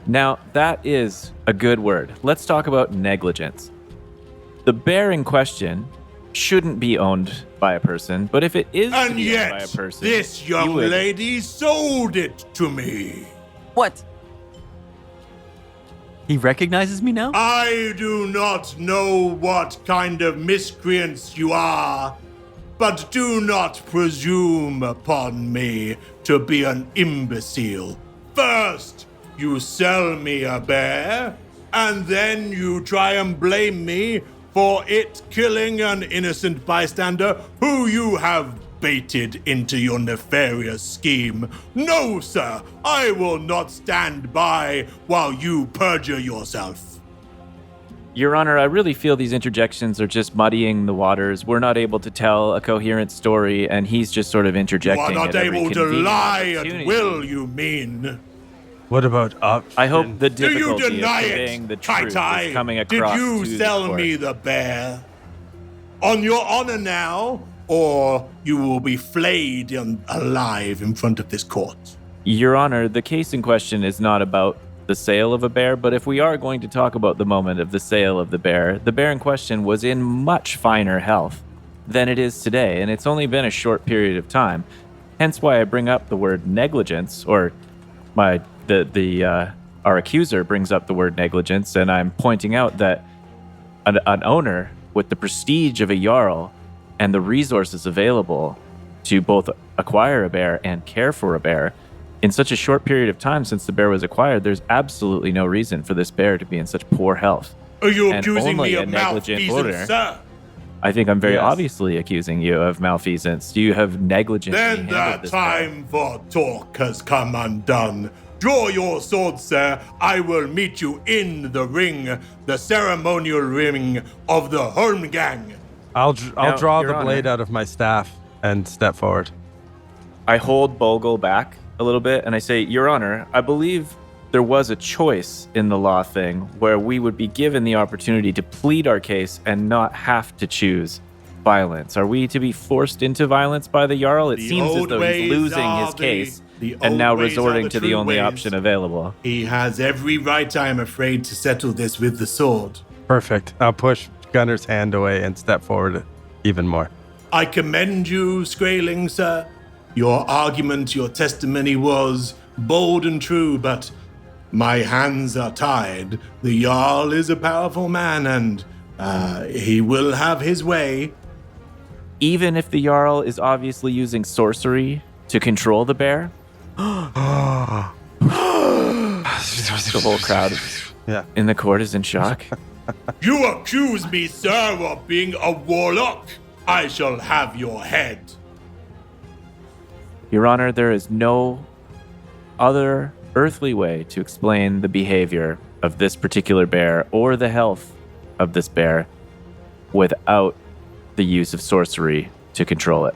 Now, that is a good word. Let's talk about negligence. The bear in question shouldn't be owned by a person, but if it is to And be owned by a yet, person, this young lady sold it to me. What? He recognizes me now? I do not know what kind of miscreants you are, but do not presume upon me to be an imbecile. First, you sell me a bear, and then you try and blame me for it killing an innocent bystander who you have baited into your nefarious scheme. No, sir, I will not stand by while you perjure yourself. Your Honor, I really feel these interjections are just muddying the waters. We're not able to tell a coherent story, and he's just sort of interjecting. You are not at every able to convenient lie opportunity. at will, you mean? What about option? I hope the Do you difficulty of deny conveying it, the truth Tai? is coming Did across you to sell the court. me the bear? On your honor now, or you will be flayed alive in front of this court? Your Honor, the case in question is not about the sale of a bear, but if we are going to talk about the moment of the sale of the bear in question was in much finer health than it is today, and it's only been a short period of time. Hence why I bring up the word negligence, or our accuser brings up the word negligence, and I'm pointing out that an owner with the prestige of a Jarl and the resources available to both acquire a bear and care for a bear in such a short period of time since the bear was acquired, there's absolutely no reason for this bear to be in such poor health. Are you And accusing only me a of negligent owner. malfeasance, sir? I think I'm very Yes. obviously accusing you of malfeasance. You have negligently Then handled the this bear. time for talk has come undone. Draw your sword, sir. I will meet you in the ring, the ceremonial ring of the Holmgang. I'll Now, draw Your the blade Honor. out of my staff and step forward. I hold Bogull back a little bit and I say, Your Honor, I believe there was a choice in the law thing where we would be given the opportunity to plead our case and not have to choose violence. Are we to be forced into violence by the Jarl? It The seems as old though he's ways losing are his the- case the and old now ways are resorting the to the true only ways. option available. He has every right, I am afraid, to settle this with the sword. Perfect. I'll push Gunner's hand away and step forward even more. I commend you, Skraeling, sir. Your argument, your testimony was bold and true, but my hands are tied. The Jarl is a powerful man, and he will have his way. Even if the Jarl is obviously using sorcery to control the bear? The whole crowd Yeah. in the court is in shock. You accuse me, sir, of being a warlock. I shall have your head. Your Honor, there is no other earthly way to explain the behavior of this particular bear or the health of this bear without the use of sorcery to control it.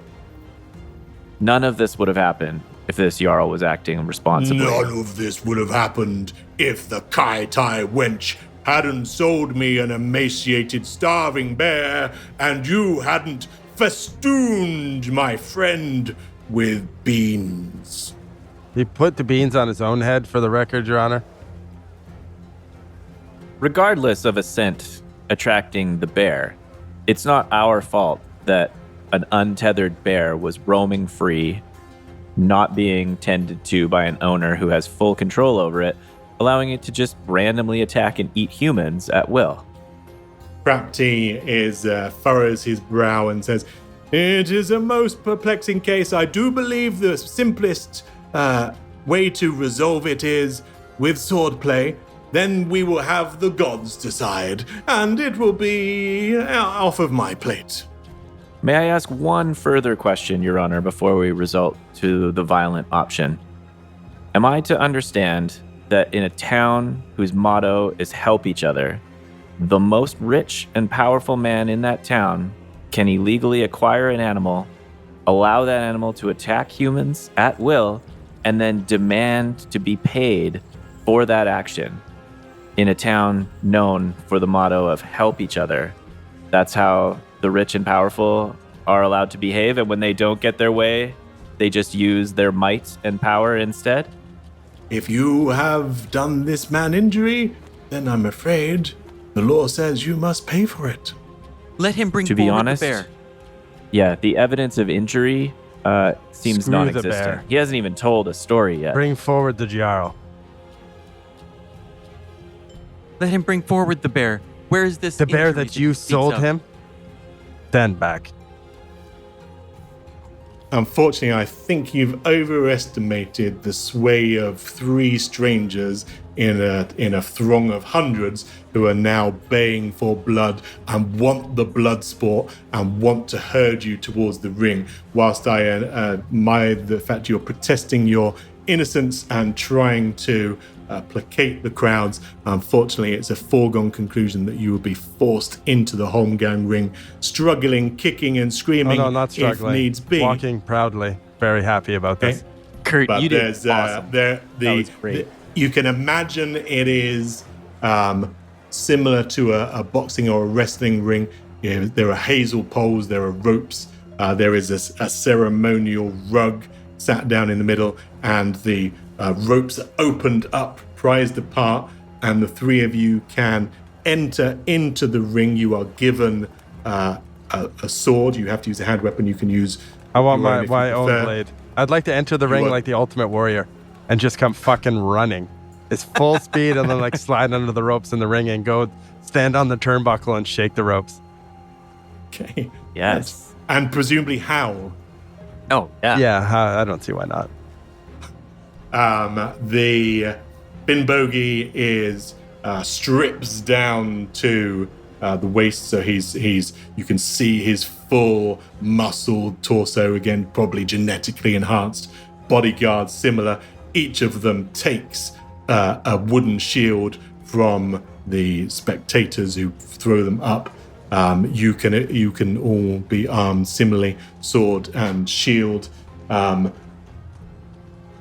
None of this would have happened if this Jarl was acting responsibly. None of this would have happened if the Kai Tai wench hadn't sold me an emaciated, starving bear, and you hadn't festooned my friend with beans. He put the beans on his own head, for the record, Your Honor. Regardless of a scent attracting the bear, it's not our fault that an untethered bear was roaming free, not being tended to by an owner who has full control over it, allowing it to just randomly attack and eat humans at will. Prapti furrows his brow and says, "It is a most perplexing case. I do believe the simplest way to resolve it is with swordplay. Then we will have the gods decide, and it will be off of my plate." May I ask one further question, Your Honor, before we resort to the violent option? Am I to understand that in a town whose motto is help each other, the most rich and powerful man in that town can illegally acquire an animal, allow that animal to attack humans at will, and then demand to be paid for that action in a town known for the motto of help each other? That's how the rich and powerful are allowed to behave, and when they don't get their way, they just use their might and power instead? If you have done this man injury, then I'm afraid the law says you must pay for it. Let him bring To be forward honest, the bear. yeah, the evidence of injury seems Screw the non-existent. bear. He hasn't even told a story yet. Bring forward the Jarl. Let him bring forward the bear. Where is this The bear injury that you he speaks sold of? him, stand back. Unfortunately, I think you've overestimated the sway of three strangers in a throng of hundreds who are now baying for blood and want the blood sport and want to herd you towards the ring. Whilst I admire the fact you're protesting your innocence and trying to placate the crowds, unfortunately, it's a foregone conclusion that you will be forced into the Holmgang ring, struggling, kicking, and Oh, screaming no, not struggling. if needs be. Walking proudly. Very happy about Okay. this. Kurt, But you did there's awesome. there That was great. you can imagine it is similar to a boxing or a wrestling ring. You know, there are hazel poles, there are ropes, there is a ceremonial rug sat down in the middle, and the ropes are opened up, prized apart, and the three of you can enter into the ring. You are given a sword. You have to use a hand weapon. You can use. I want your my, if you my own prefer. blade. I'd like to enter the ring want- like the Ultimate Warrior and just come fucking running. It's full speed and then like slide under the ropes in the ring and go stand on the turnbuckle and shake the ropes. Okay. Yes. And presumably howl. Oh, yeah. Yeah, I don't see why not. The Bin Bogey is strips down to the waist, so he's you can see his full muscled torso again, probably genetically enhanced. Bodyguards similar. Each of them takes a wooden shield from the spectators who throw them up. You can all be armed similarly, sword and shield.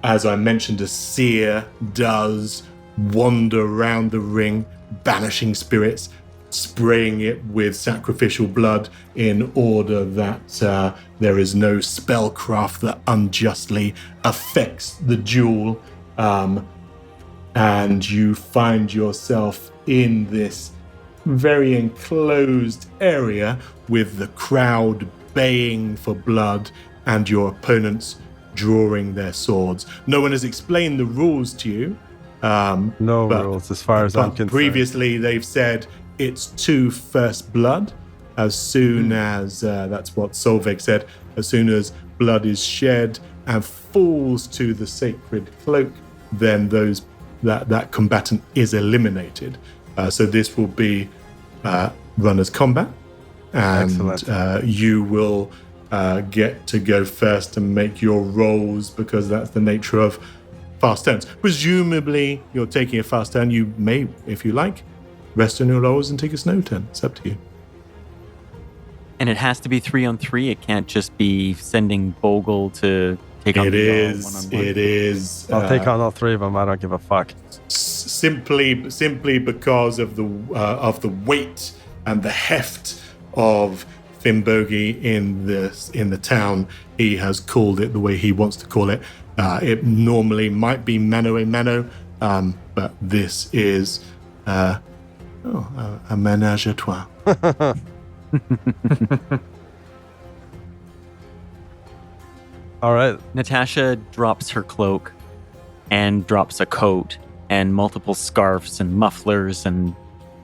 As I mentioned, a seer does wander around the ring, banishing spirits, spraying it with sacrificial blood in order that there is no spellcraft that unjustly affects the jewel. And you find yourself in this very enclosed area with the crowd baying for blood and your opponents drawing their swords. No one has explained the rules to you. No rules as far as I'm concerned. Previously, they've said it's 2 first blood. As soon as, that's what Solveig said, as soon as blood is shed and falls to the sacred cloak, then that combatant is eliminated. So this will be runner's combat. And you will get to go first and make your rolls because that's the nature of fast turns. Presumably, you're taking a fast turn. You may, if you like, rest on your laurels and take a snow turn. It's up to you. And it has to be 3-on-3. It can't just be sending Bogull to take on one-on-one. It is. I'll take on all 3 of them. I don't give a fuck. Simply because of the weight and the heft of Fimboghi in the town, he has called it the way he wants to call it. It normally might be mano a mano, but this is a ménage à trois. All right. Natasha drops her cloak and drops a coat and multiple scarves and mufflers and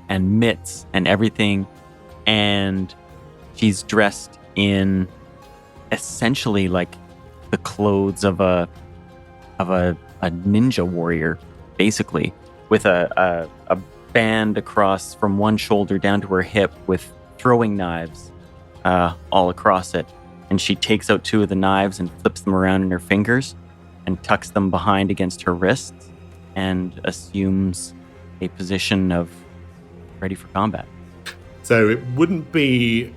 mitts and everything, and she's dressed in essentially like the clothes of a ninja warrior, basically, with a band across from one shoulder down to her hip with throwing knives all across it. And she takes out 2 of the knives and flips them around in her fingers and tucks them behind against her wrists and assumes a position of ready for combat. So it wouldn't be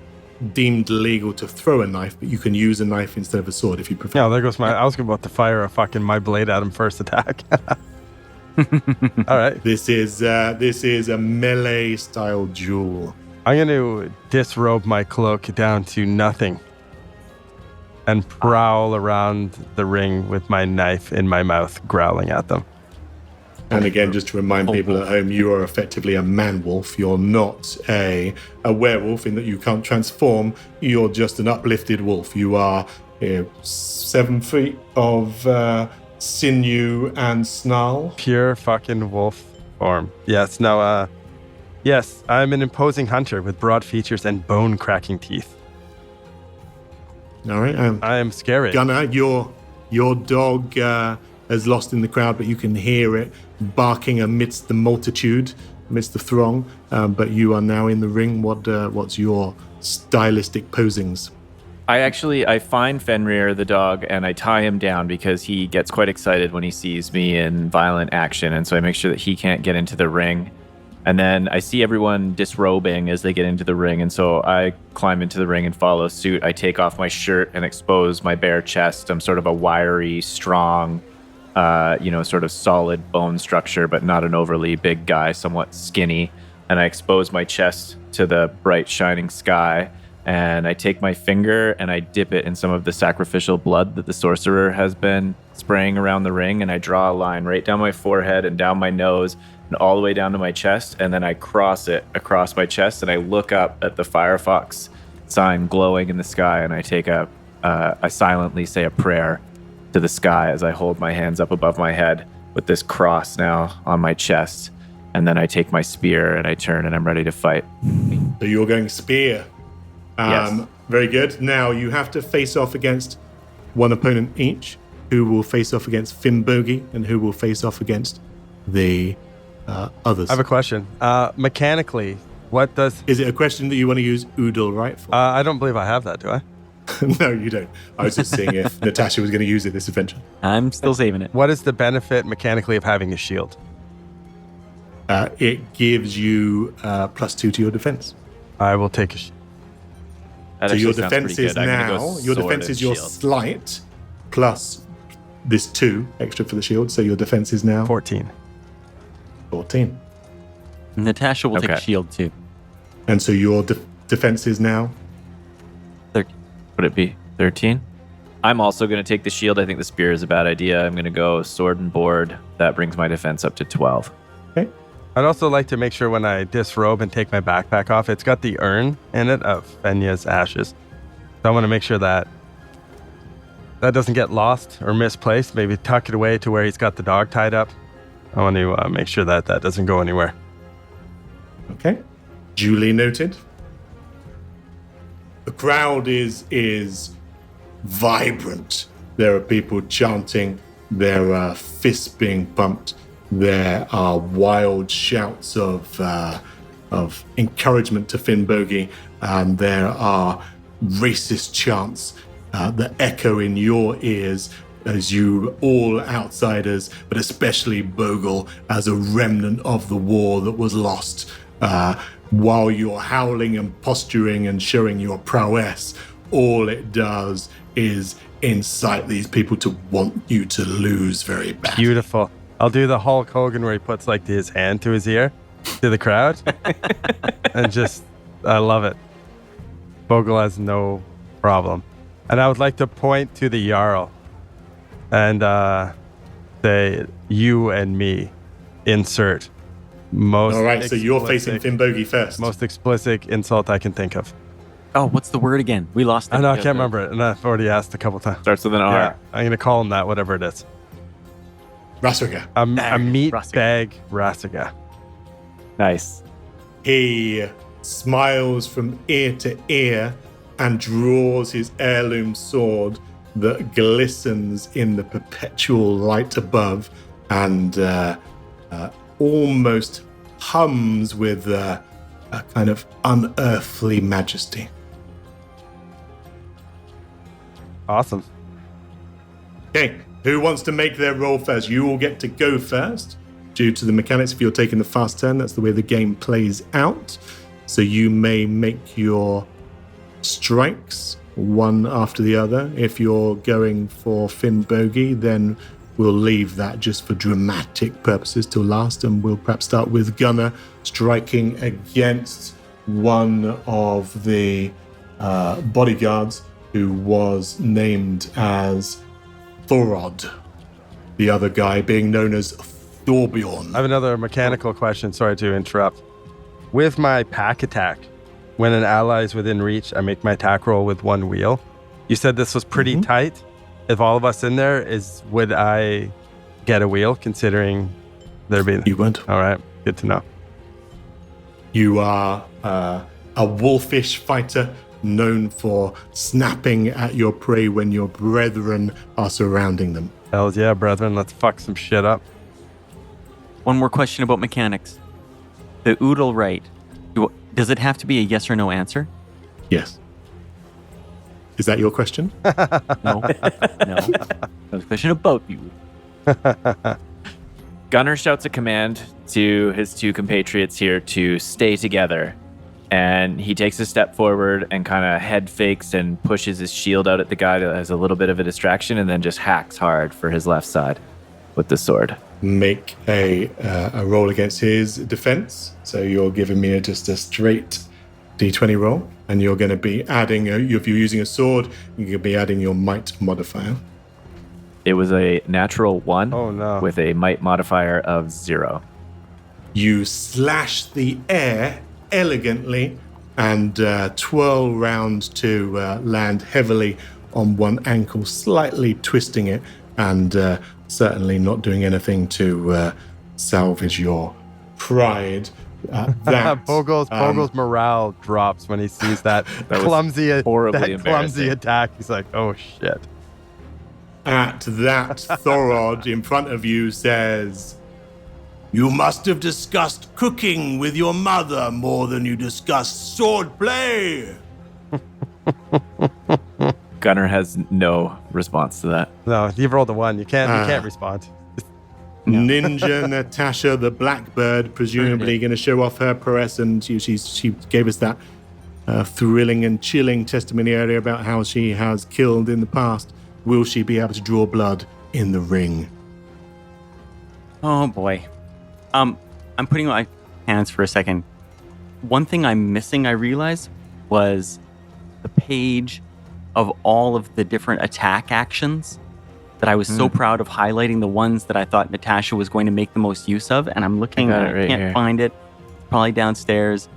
deemed legal to throw a knife, but you can use a knife instead of a sword if you prefer. Yeah, there goes I was about to fire my blade at him first attack. All right. This is a melee style duel. I'm going to disrobe my cloak down to nothing and prowl around the ring with my knife in my mouth, growling at them. And again, just to remind people at home, you are effectively a man-wolf. You're not a werewolf in that you can't transform. You're just an uplifted wolf. You are 7 feet of sinew and snarl. Pure fucking wolf form. Yes, no, yes, I'm an imposing hunter with broad features and bone-cracking teeth. All right. I am scary. Gunnar, your dog is lost in the crowd, but you can hear it barking amidst the multitude, amidst the throng. But you are now in the ring. What's your stylistic posings? I find Fenrir the dog and I tie him down because he gets quite excited when he sees me in violent action, and so I make sure that he can't get into the ring. And then I see everyone disrobing as they get into the ring, and so I climb into the ring and follow suit. I take off my shirt and expose my bare chest. I'm sort of a wiry, strong, sort of solid bone structure, but not an overly big guy, somewhat skinny. And I expose my chest to the bright, shining sky. And I take my finger and I dip it in some of the sacrificial blood that the sorcerer has been spraying around the ring. And I draw a line right down my forehead and down my nose and all the way down to my chest. And then I cross it across my chest and I look up at the Firefox sign glowing in the sky. And I take I silently say a prayer to the sky as I hold my hands up above my head with this cross now on my chest. And then I take my spear and I turn and I'm ready to fight. So you're going spear. Yes. Very good. Now you have to face off against one opponent each, who will face off against Fimboghi and who will face off against the others. I have a question. Mechanically, what does... Is it a question that you want to use Oodle right for? I don't believe I have that, do I? No, you don't. I was just seeing if Natasha was going to use it this adventure. I'm still saving it. What is the benefit mechanically of having a shield? It gives you +2 to your defense. I will take a shield. So your defense is now, your defense is your sleight plus this 2 extra for the shield. So your defense is now 14. 14. Natasha will take a Okay. shield too. And so your defense is now? 13. Would it be 13? I'm also going to take the shield. I think the spear is a bad idea. I'm going to go sword and board. That brings my defense up to 12. Okay. I'd also like to make sure when I disrobe and take my backpack off, it's got the urn in it of Fenya's ashes. So I want to make sure that doesn't get lost or misplaced. Maybe tuck it away to where he's got the dog tied up. I want to make sure that doesn't go anywhere. Okay. Duly noted. The crowd is vibrant. There are people chanting. There are fists being pumped. There are wild shouts of encouragement to Finn Bogey. And there are racist chants that echo in your ears as you all outsiders, but especially Bogull, as a remnant of the war that was lost. While you're howling and posturing and showing your prowess, all it does is incite these people to want you to lose very badly. Beautiful. I'll do the Hulk Hogan where he puts like his hand to his ear to the crowd. And just, I love it. Bogull has no problem. And I would like to point to the Jarl and say, you and me, insert most. All right, so you're facing explicit- Finn Bogey first. Most explicit insult I can think of. Oh, what's the word again? We lost it. I know, I can't remember it, and I've already asked a couple times. Starts with an R. Yeah, I'm going to call him that, whatever it is. Rastriga. A meat Rassiga. bag Rassiga. Nice. He smiles from ear to ear and draws his heirloom sword that glistens in the perpetual light above and almost hums with a kind of unearthly majesty. Awesome. Okay, who wants to make their roll first? You all get to go first. Due to the mechanics, if you're taking the fast turn, that's the way the game plays out. So you may make your strikes one after the other. If you're going for Finn Bogey, then we'll leave that just for dramatic purposes till last, and we'll perhaps start with Gunnar striking against one of the bodyguards who was named as Thorod, the other guy being known as Thorbjorn. I have another mechanical question. Sorry to interrupt. With my pack attack, when an ally is within reach, I make my attack roll with one wheel. You said this was pretty tight. If all of us in there, would I get a wheel considering there being... You won't. All right. Good to know. You are a wolfish fighter known for snapping at your prey when your brethren are surrounding them. Hells yeah, brethren. Let's fuck some shit up. One more question about mechanics. The oodle right. Does it have to be a yes or no answer? Yes. Is that your question? No. No. That was a question about you. Gunnar shouts a command to his two compatriots here to stay together. And he takes a step forward and kind of head fakes and pushes his shield out at the guy that has a little bit of a distraction and then just hacks hard for his left side with the sword. Make a roll against his defense. So you're giving me just a straight d20 roll. And you're going to be adding, if you're using a sword, you're going to be adding your might modifier. It was a natural 1 Oh, no. with a might modifier of 0. You slash the air elegantly and twirl round to land heavily on one ankle, slightly twisting it and certainly not doing anything to salvage your pride. Bogull's morale drops when he sees that, was clumsy horribly clumsy embarrassing. attack. He's like, oh shit. At that, Thorod in front of you says, "You must have discussed cooking with your mother more than you discussed sword play." Gunnar has no response to that. No, you've rolled a 1. You can't respond. Ninja Natasha, the blackbird, presumably going to show off her prowess, and she gave us that thrilling and chilling testimony earlier about how she has killed in the past. Will she be able to draw blood in the ring? Oh boy. I'm putting my hands for a second. One thing I'm missing, I realized, was the page of all of the different attack actions that I was so proud of highlighting the ones that I thought Natasha was going to make the most use of. And I'm looking, I got and it right I can't here. find it. It's probably downstairs.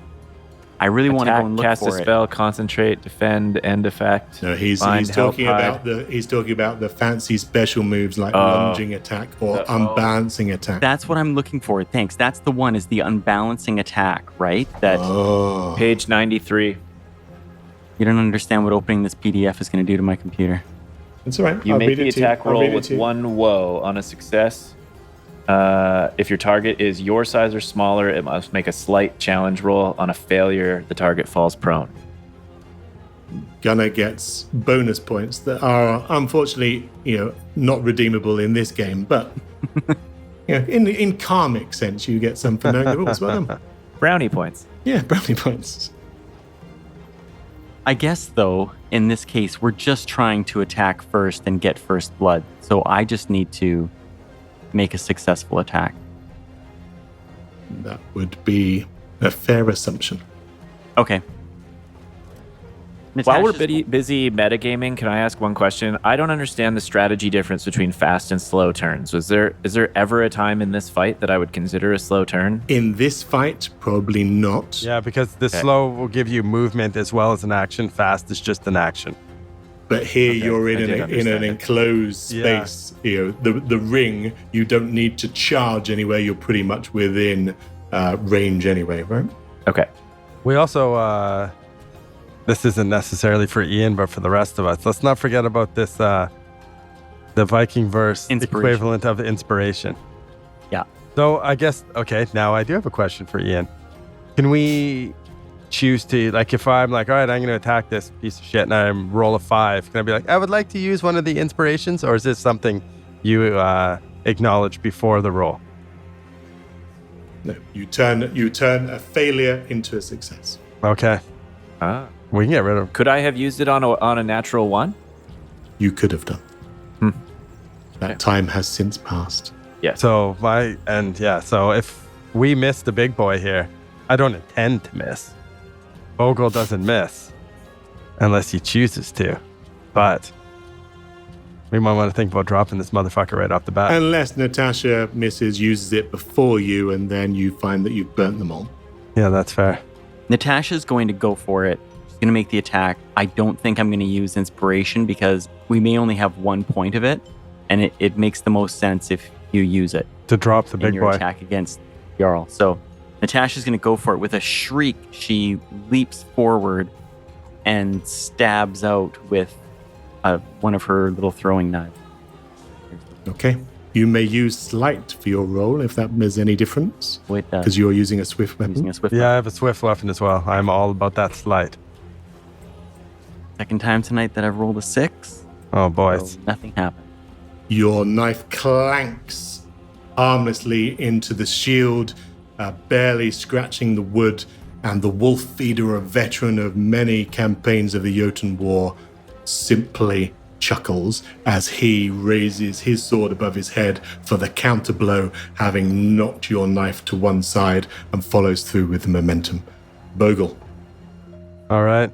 I really want to go and look Cast for a it. spell, concentrate, defend, end effect. No, he's find, talking help, about hide. he's talking about the fancy special moves like lunging attack or unbalancing attack. That's what I'm looking for. Thanks. That's the one, is the unbalancing attack, right? That Oh, Page 93. you don't understand what opening this PDF is going to do to my computer. it's all right. You I'll make read the it to you. attack I'll roll read it with to you. 1 woe. On a success, if your target is your size or smaller, it must make a slight challenge roll. On a failure, the target falls prone. Gunner gets bonus points that are unfortunately, not redeemable in this game, but in karmic sense, you get some for knowing the rules. Well done. Brownie points. Yeah, brownie points. I guess, though, in this case, we're just trying to attack first and get first blood. So I just need to make a successful attack. That would be a fair assumption. Okay. While we're Natasha's- busy metagaming, can I ask one question? I don't understand the strategy difference between fast and slow turns. Is there ever a time in this fight that I would consider a slow turn? In this fight, probably not. Yeah, because the slow will give you movement as well as an action. Fast is just an action. But here you're I in did an understand it. enclosed Yeah. space. The ring, you don't need to charge anywhere. You're pretty much within range anyway, right? Okay. We also, this isn't necessarily for Ian, but for the rest of us, let's not forget about this, the Viking verse Inspiration. equivalent of inspiration. Yeah. So I guess, okay, now I do have a question for Ian. Can we choose to, like, if I'm like, all right, I'm going to attack this piece of shit and I roll a 5, can I be like, I would like to use one of the inspirations, or is this something you acknowledge before the roll? No, you turn a failure into a success. Okay. Ah. We can get rid of Could I have used it on a natural 1? You could have done. That time has since passed. Yes. So so if we miss the big boy here, I don't intend to miss. Bogull doesn't miss unless he chooses to. But we might want to think about dropping this motherfucker right off the bat. Unless Natasha uses it before you, and then you find that you've burnt them all. Yeah, that's fair. Natasha's going to go for it. She's going to make the attack. I don't think I'm going to use inspiration because we may only have 1 point of it, and it makes the most sense if you use it To drop the in big your boy. attack against Jarl. So Natasha's going to go for it. With a shriek, she leaps forward and stabs out with one of her little throwing knives. Okay. You may use sleight for your roll if that is any difference, With because you're using a swift weapon. using a swift Yeah, I have a swift weapon as well. I'm all about that sleight. second time tonight that I've rolled a 6. Oh, boys. So nothing happened. Your knife clanks harmlessly into the shield, barely scratching the wood, and the wolf feeder, a veteran of many campaigns of the Jotun War, simply chuckles as he raises his sword above his head for the counter blow, having knocked your knife to one side, and follows through with the momentum. Bogull. All right.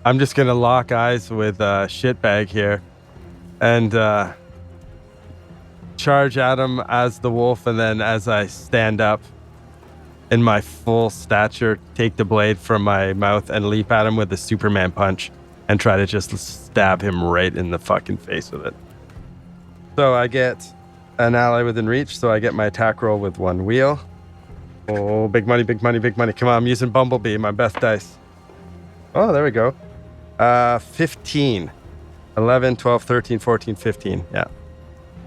I'm just going to lock eyes with Shitbag here and charge at him as the wolf. And then as I stand up in my full stature, take the blade from my mouth and leap at him with a Superman punch and try to just stab him right in the fucking face with it. So I get an ally within reach. So I get my attack roll with 1 wheel. Oh, big money, big money, big money. Come on, I'm using Bumblebee, my best dice. Oh, there we go. 15. 11, 12, 13, 14, 15. Yeah.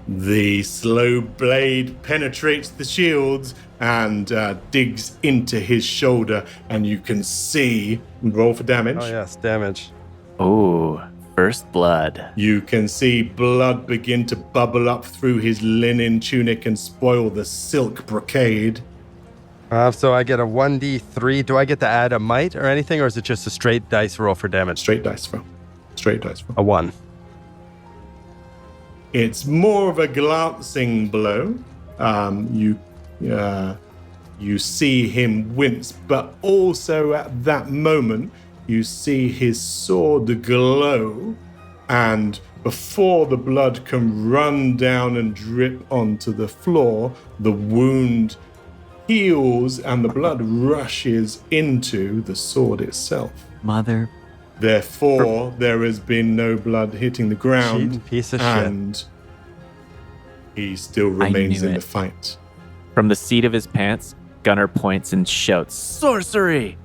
The slow blade penetrates the shields and digs into his shoulder, and you can see, roll for damage. Oh, yes, damage. Oh, first blood. You can see blood begin to bubble up through his linen tunic and spoil the silk brocade. So I get a 1d3. Do I get to add a might or anything, or is it just a straight dice roll for damage? Straight dice roll. Straight dice roll. A 1. It's more of a glancing blow. You you see him wince, but also at that moment, you see his sword glow, and before the blood can run down and drip onto the floor, the wound heals and the blood rushes into the sword itself. Mother. Therefore, there has been no blood hitting the ground, Cheating piece of shit. and he still remains knew in it. the fight. From the seat of his pants, Gunnar points and shouts, "Sorcery!"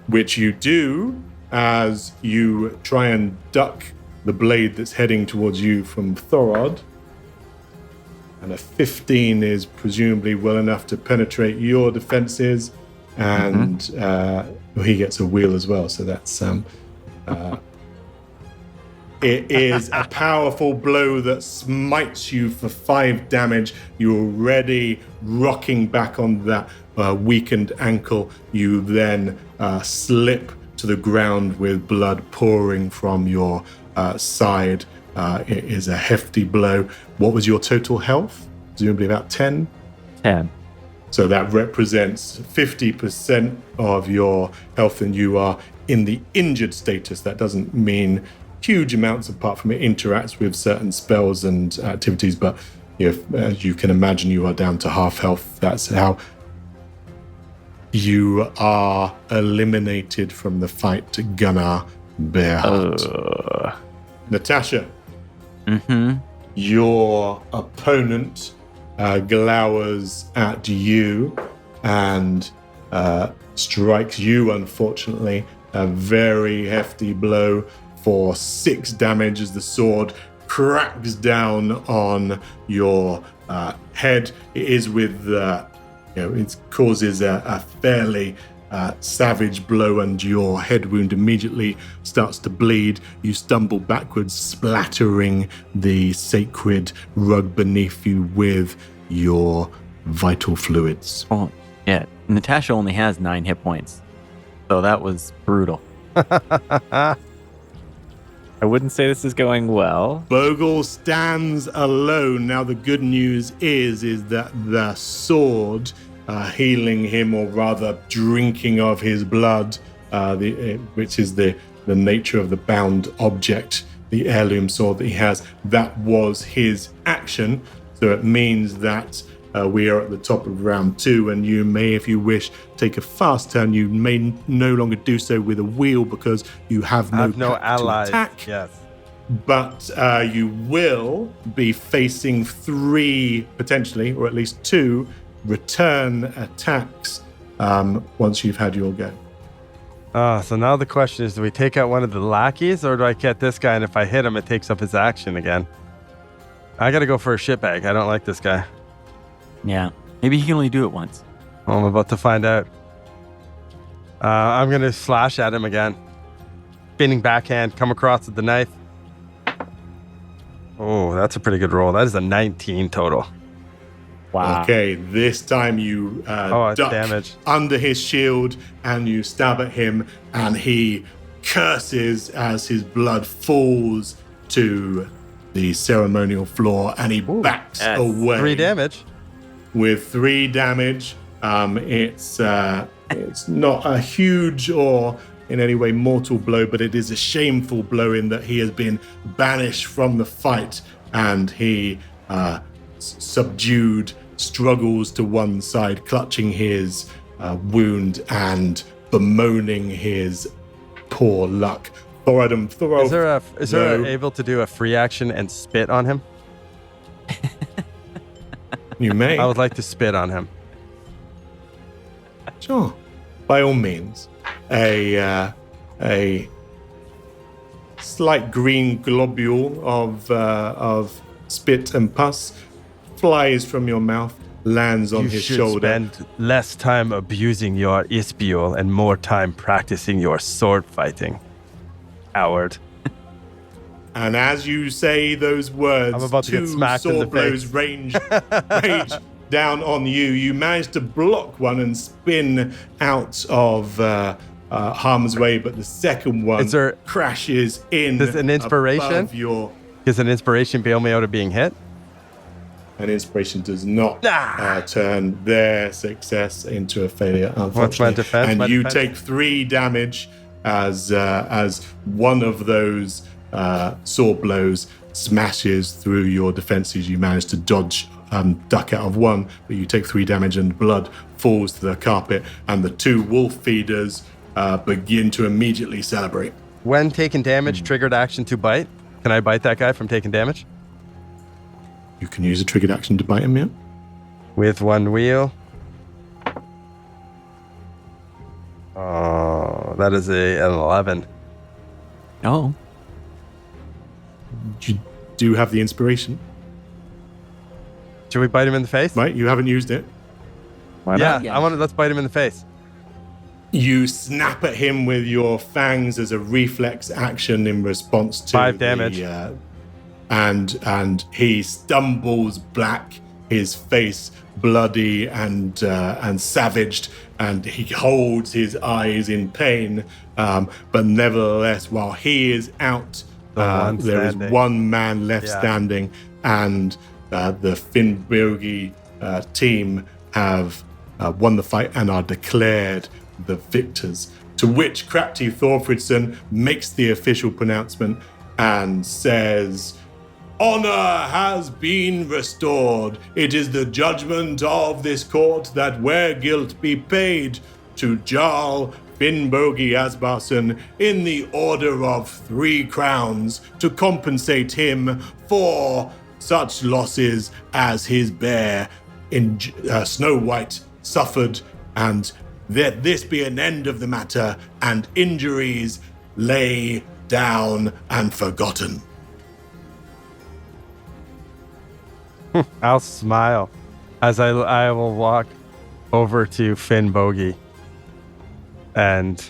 Which you do as you try and duck the blade that's heading towards you from Thorod. And a 15 is presumably well enough to penetrate your defenses, and he gets a wheel as well. So that's it is a powerful blow that smites you for 5 damage. You're already rocking back on that weakened ankle. You then slip to the ground with blood pouring from your side. It is a hefty blow. What was your total health? Presumably about 10? 10. So that represents 50% of your health, and you are in the injured status. That doesn't mean huge amounts apart from it interacts with certain spells and activities, but as you can imagine, you are down to half health. That's how you are eliminated from the fight, Gunnar Bearheart. Natasha, your opponent glowers at you and strikes you, unfortunately, a very hefty blow for 6 damage as the sword cracks down on your head. It is with, it causes a fairly savage blow, and your head wound immediately starts to bleed. You stumble backwards, splattering the sacred rug beneath you with your vital fluids. Oh, yeah. Natasha only has 9 hit points. So that was brutal. I wouldn't say this is going well. Bogull stands alone. Now the good news is that the sword healing him, or rather drinking of his blood, which is the nature of the bound object, the heirloom sword that he has, that was his action. So it means that we are at the top of round 2, and you may, if you wish, take a fast turn. You may no longer do so with a wheel because you have no allies. attack. Yes. But you will be facing 3, potentially, or at least 2, return attacks once you've had your go. So now the question is, do we take out one of the lackeys, or do I get this guy, and if I hit him, it takes up his action again? I gotta go for a shitbag. I don't like this guy. Yeah. Maybe he can only do it once. Well, I'm about to find out. I'm gonna slash at him again. Spinning backhand, come across with the knife. Oh, that's a pretty good roll. That is a 19 total. Wow. Okay, this time you it's duck damage. under his shield and you stab at him, and he curses as his blood falls to the ceremonial floor, and he backs yes. away. 3 damage. With 3 damage. It's not a huge or in any way mortal blow, but it is a shameful blow in that he has been banished from the fight, and he subdued struggles to one side, clutching his wound and bemoaning his poor luck. Thorod, Is there able to do a free action and spit on him? You may. I would like to spit on him. Sure. By all means. A slight green globule of spit and pus flies from your mouth, lands on You his should shoulder. spend less time abusing your ispiol and more time practicing your sword fighting. Coward. And as you say those words, I'm about to get 2 smacked in the sword blows rage down on you. You manage to block one and spin out of harm's way, but the second one crashes in. Does an inspiration? above your. Does an inspiration bail me out of being hit? and inspiration does not turn their success into a failure, unfortunately. What's my defense? And My you defense? take 3 damage as one of those sword blows smashes through your defenses. You manage to duck out of one, but you take 3 damage and blood falls to the carpet, and the 2 wolf feeders begin to immediately celebrate. When taking damage, triggered action to bite. Can I bite that guy from taking damage? You can use a triggered action to bite him, yeah? With 1 wheel. Oh, that is an 11. Oh. You do have the inspiration, Should we bite him in the face? right? You haven't used it. Why Yeah, not? Yeah. let's bite him in the face. You snap at him with your fangs as a reflex action in response to 5 damage. And he stumbles back, his face bloody and savaged, and he holds his eyes in pain. But nevertheless, while he is out, there is standing. 1 man left Yeah. standing, and the Finnboggy team have won the fight and are declared the victors. To which Crafty Thorfridson makes the official pronouncement and says, "Honor has been restored. It is the judgment of this court that where guilt be paid to Jarl Finnboggy Asbarson in the order of 3 crowns to compensate him for such losses as his bear in Snow White suffered, and that this be an end of the matter, and injuries lay down and forgotten." I'll smile as I will walk over to Finnboggy and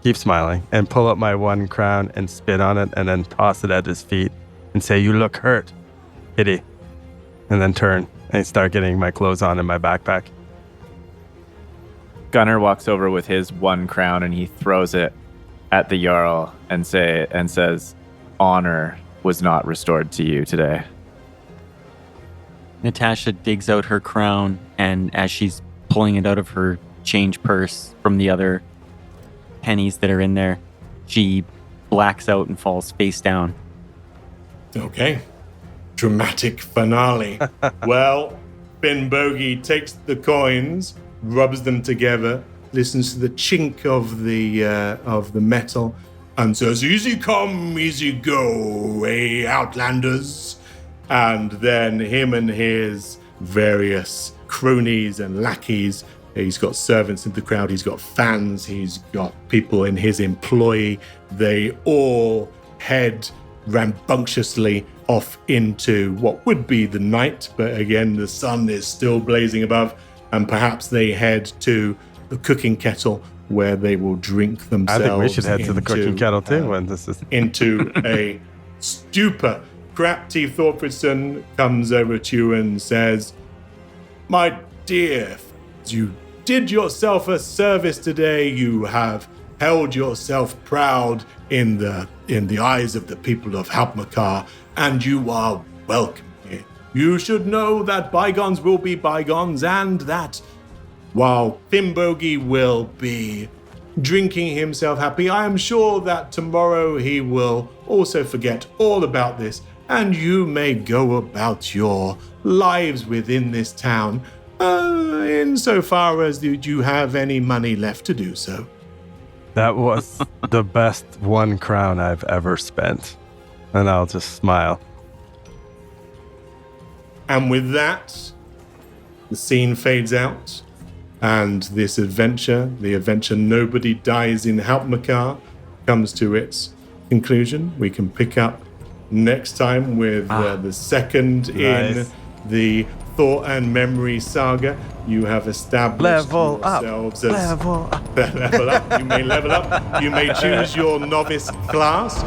keep smiling and pull up my 1 crown and spit on it and then toss it at his feet and say, "You look hurt, kitty," and then turn and start getting my clothes on in my backpack. Gunnar walks over with his 1 crown and he throws it at the Jarl and says, "Honor was not restored to you today." Natasha digs out her crown, and as she's pulling it out of her change purse from the other pennies that are in there, she blacks out and falls face down. Okay. Dramatic finale. Well, Finnboggy takes the coins, rubs them together, listens to the chink of the metal, and says, "Easy come, easy go, outlanders." And then him and his various cronies and lackeys, he's got servants in the crowd, he's got fans, he's got people in his employ, they all head rambunctiously off into what would be the night, but again, the sun is still blazing above, and perhaps they head to the cooking kettle where they will drink themselves. I think we should head to the into, cooking kettle too when this is. into a stupor. Crafty Thorfridson comes over to you and says, "My dear, you did yourself a service today. You have held yourself proud in the eyes of the people of Halpmakar, and you are welcome here. You should know that bygones will be bygones, and that while Finnboggy will be drinking himself happy, I am sure that tomorrow he will also forget all about this, and you may go about your lives within this town, insofar as you have any money left to do so." That was the best 1 crown I've ever spent. And I'll just smile. And with that, the scene fades out, and this adventure, the adventure Nobody Dies in Halpmakar, comes to its conclusion. We can pick up next time with the second in Nice. the Thought and Memory saga. You have established Level up. yourselves as Level up. level up. You may level up. You may choose your novice class.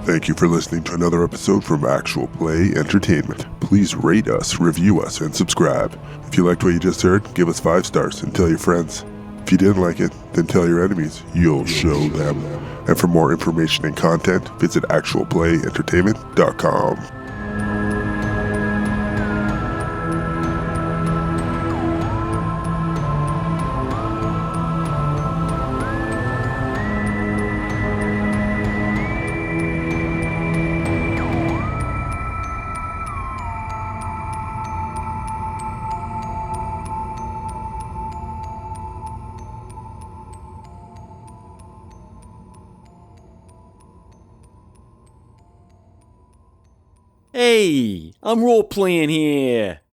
Thank you for listening to another episode from Actual Play Entertainment. Please rate us, review us, and subscribe. If you liked what you just heard, give us 5 stars and tell your friends. If you didn't like it, then tell your enemies. You'll show them. And for more information and content, visit actualplayentertainment.com. Hey, I'm role playing here.